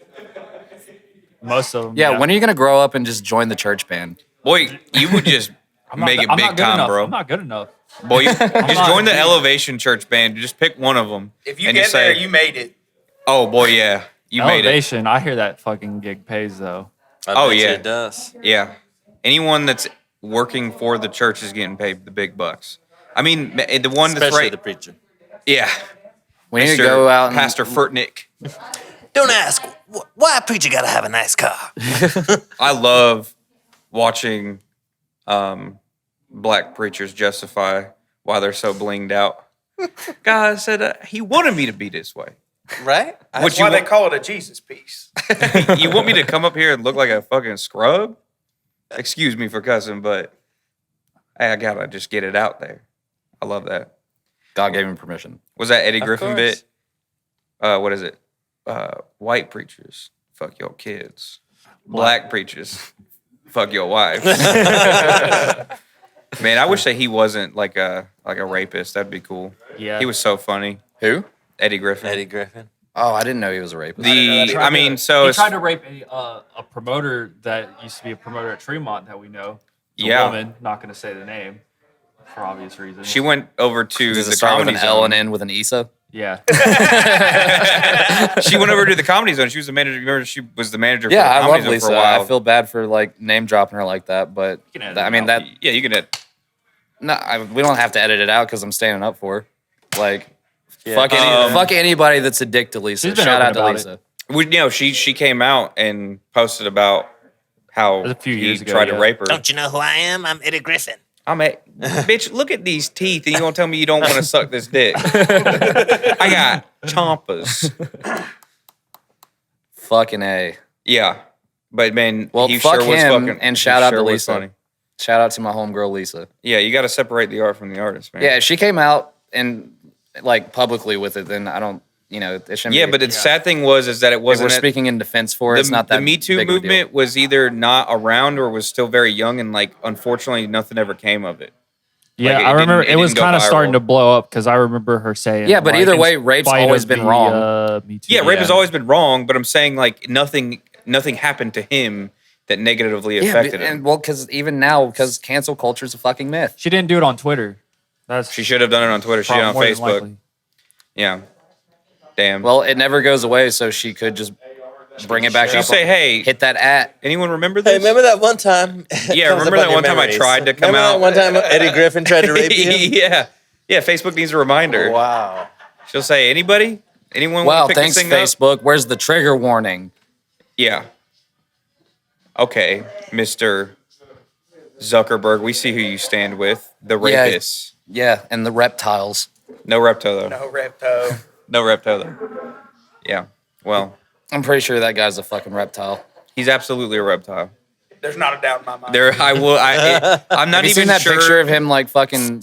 Most of them. Yeah, when are you gonna grow up and just join the church band? Boy, you would just make it I'm big not good time, enough. bro. I'm not good enough. Boy, you just not join the good. Elevation Church band. Just pick one of them. If you and get just say, there, you made it. oh boy, yeah, you made it. Elevation. I hear that fucking gig pays though. I Oh, bet you yeah. it does. Yeah, anyone that's working for the church is getting paid the big bucks. I mean, the one that's Especially right. the preacher. Yeah, We need to Mr. go out and Pastor Furtnick. Don't ask, why a preacher gotta have a nice car? I love watching black preachers justify why they're so blinged out. God said he wanted me to be this way. Right? Would That's you why they want- call it a Jesus piece. You want me to come up here and look like a fucking scrub? Excuse me for cussing, but hey, I gotta just get it out there. I love that. God gave him permission. Was that Eddie Of Griffin course. bit? What is it? white preachers, fuck your kids. Black preachers, fuck your wives. Man, I wish that he wasn't like a rapist. That'd be cool. Yeah. He was so funny. Who? Eddie Griffin. Eddie Griffin. Oh, I didn't know he was a rapist. He So tried it's, to rape a promoter that used to be a promoter at Tremont that we know. It's Yeah. a woman, not going to say the name for obvious reasons. she went over to Does it the start with comedy an L and zone. end with an Issa? Yeah. She went over to the comedy zone. She was the manager. Remember, she was the manager. Yeah, for the I comedy love zone Lisa. for a while. I feel bad for like name dropping her like that, but can edit I it mean out. that Yeah, you can. we don't have to edit it out because I'm standing up for her. Like Yeah. fuck anybody that's a dick to Lisa. She's been Shout open out to about Lisa. She came out and posted about how A few he years ago, tried to yeah. rape her. Don't you know who I am? I'm Eddie Griffin. Bitch, look at these teeth, and you gonna tell me you don't want to suck this dick? I got chompers. Fucking A. Yeah, but man, Well, he fuck sure was him fucking. and he shout out sure to was Lisa. funny. Shout out to my homegirl Lisa. Yeah, you got to separate the art from the artist, man. Yeah, if she came out and like publicly with it, then I don't, it shouldn't. Yeah, be, but the sad thing is that it if wasn't. we're speaking in defense for it, it's not that the Me Too big of a deal. movement was either not around or was still very young, and like unfortunately, nothing ever came of it. Yeah, Like, it I remember didn't- it was didn't go kind of starting viral. to blow up because I remember her saying. Yeah, but like, either in way, rape's spite always of been the, wrong. Me Too, Yeah, rape has always been wrong, but I'm saying like nothing happened to him that negatively affected him. and well, because even now, because cancel culture is a fucking myth. She didn't do it on Twitter. That's She should have done it on Twitter. She did it on more than Facebook. likely. Yeah. Damn. Well, it never goes away, so she could just bring it back you up. say, hey, hit that at. anyone remember this? Hey, remember that one time? Yeah, remember that one time I tried to come out? That one time Eddie Griffin tried to rape you? Yeah. Yeah, Facebook needs a reminder. Wow. She'll say, anybody? Anyone Wow, want to pick thanks, this thing up? Facebook. Where's the trigger warning? Yeah. Okay, Mr. Zuckerberg, we see who you stand with. The Yeah. rapists. Yeah, and the reptiles. No repto, though. No repto. No repto, though. Yeah. Well, I'm pretty sure that guy's a fucking reptile. he's absolutely a reptile. There's not a doubt in my mind. I'm not Have you even seen that sure. picture of him like fucking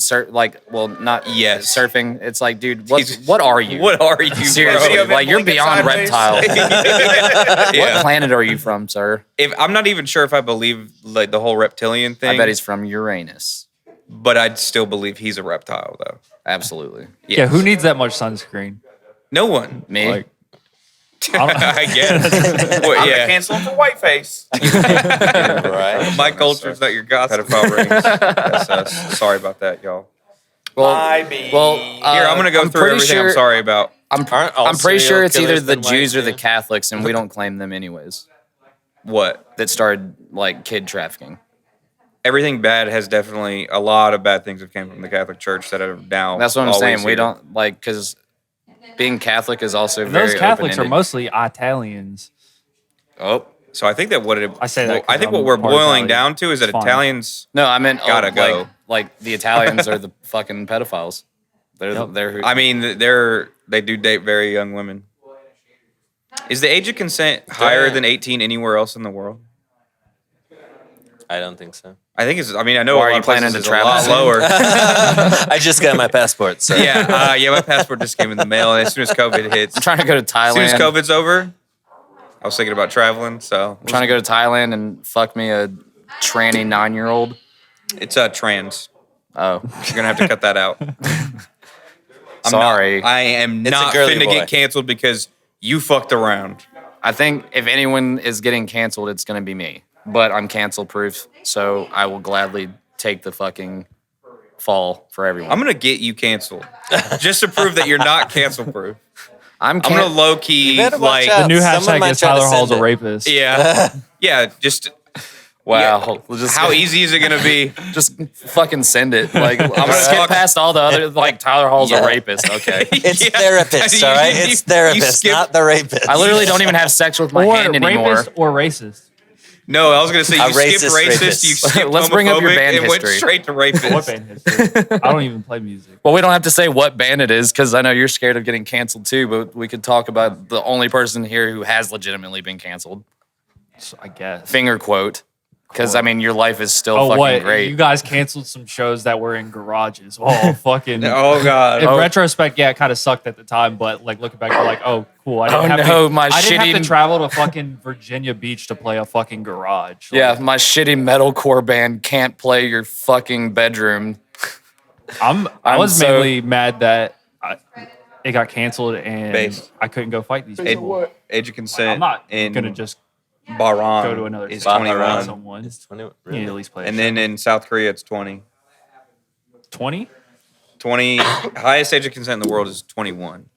not Yes. surfing? It's like, dude, He's- what are you? What are you, Seriously, Video of him like you're blinking beyond sideways. reptile. What Yeah. planet are you from, sir? If I'm not even sure if I believe like the whole reptilian thing. I bet he's from Uranus. but I'd still believe he's a reptile, though. Absolutely. Yeah, who needs that much sunscreen? No one. Me? Like, I guess. Well, I'm yeah. canceling for whiteface. Right. My culture's not your gossip. Pedophile rings. That's us. Sorry about that, y'all. well, My B. well, Here, I'm gonna go through pretty everything I'm sorry about. Aren't all I'm pretty sure serial it's either killers the been white, Jews or the too? Catholics, and we don't claim them anyways. What? That started like kid trafficking. Everything bad has definitely a lot of bad things that came from the Catholic Church that are now. That's what I'm always saying. We here. don't like because being Catholic is also and very those Catholics are open-ended. mostly Italians. Oh So I think that what it, I say that well, 'cause I think I'm what we're part boiling Italian. down to is that It's fine. Italians. no, I meant Gotta go. Like the Italians are the fucking pedophiles. They're Yep. they're who, I mean, they do date very young women. Is the age of consent higher than 18 anywhere else in the world? I don't think so. I think it's. I mean, I know. Why a are lot you of planning places to it's a lot travel? lower. I just got my passport, so Yeah, my passport just came in the mail, and as soon as COVID hits, I'm trying to go to as soon as Thailand. COVID's over, I was thinking about traveling. So I'm trying to go to Thailand and fuck me a tranny 9-year-old. it's trans. Oh, You're gonna have to cut that out. sorry. I am It's a not girly finna boy. get canceled because you fucked around. I think if anyone is getting canceled, it's gonna be me. But I'm cancel proof, so I will gladly take the fucking fall for everyone. I'm gonna get you canceled just to prove that you're not cancel proof. I'm I'm gonna low key better watch like out. The new Someone hashtag might is try to Tyler Hall's send a it. rapist. yeah. Just wow. We'll just how easy is it gonna be? Just fucking send it. Like I'm gonna talk- skip past all the other. Like Tyler Hall's Yeah. a rapist. Okay. it's Yeah. therapist, all right? It's therapist, skip- not the rapist. I literally don't even have sex with my Or hand anymore. rapist or racist. No, I was gonna say you A skipped racist racist. rapist. You skipped Let's bring up your homophobic, band and went history. straight to What rapist. band history? I don't even play music. Well, we don't have to say what band it is because I know you're scared of getting canceled too. But we could talk about the only person here who has legitimately been canceled. So I guess. Finger quote. Because I mean, your life is still Oh, fucking what? great. You guys canceled some shows that were in garages. Oh, fucking. Oh god. In retrospect, yeah, it kind of sucked at the time, but like looking back, you're like, oh, cool. I didn't I didn't have to travel to fucking Virginia Beach to play a fucking garage. Yeah, Like, my shitty metalcore band can't play your fucking bedroom. I was mainly mad that it got canceled and Base. I couldn't go fight these people. Age of consent. I'm not in gonna just Bahrain go to another is state and 21. fight someone. It's 20. You need to Really? at least play. And then in South Korea it's 20. 20. 20 highest age of consent in the world is 21.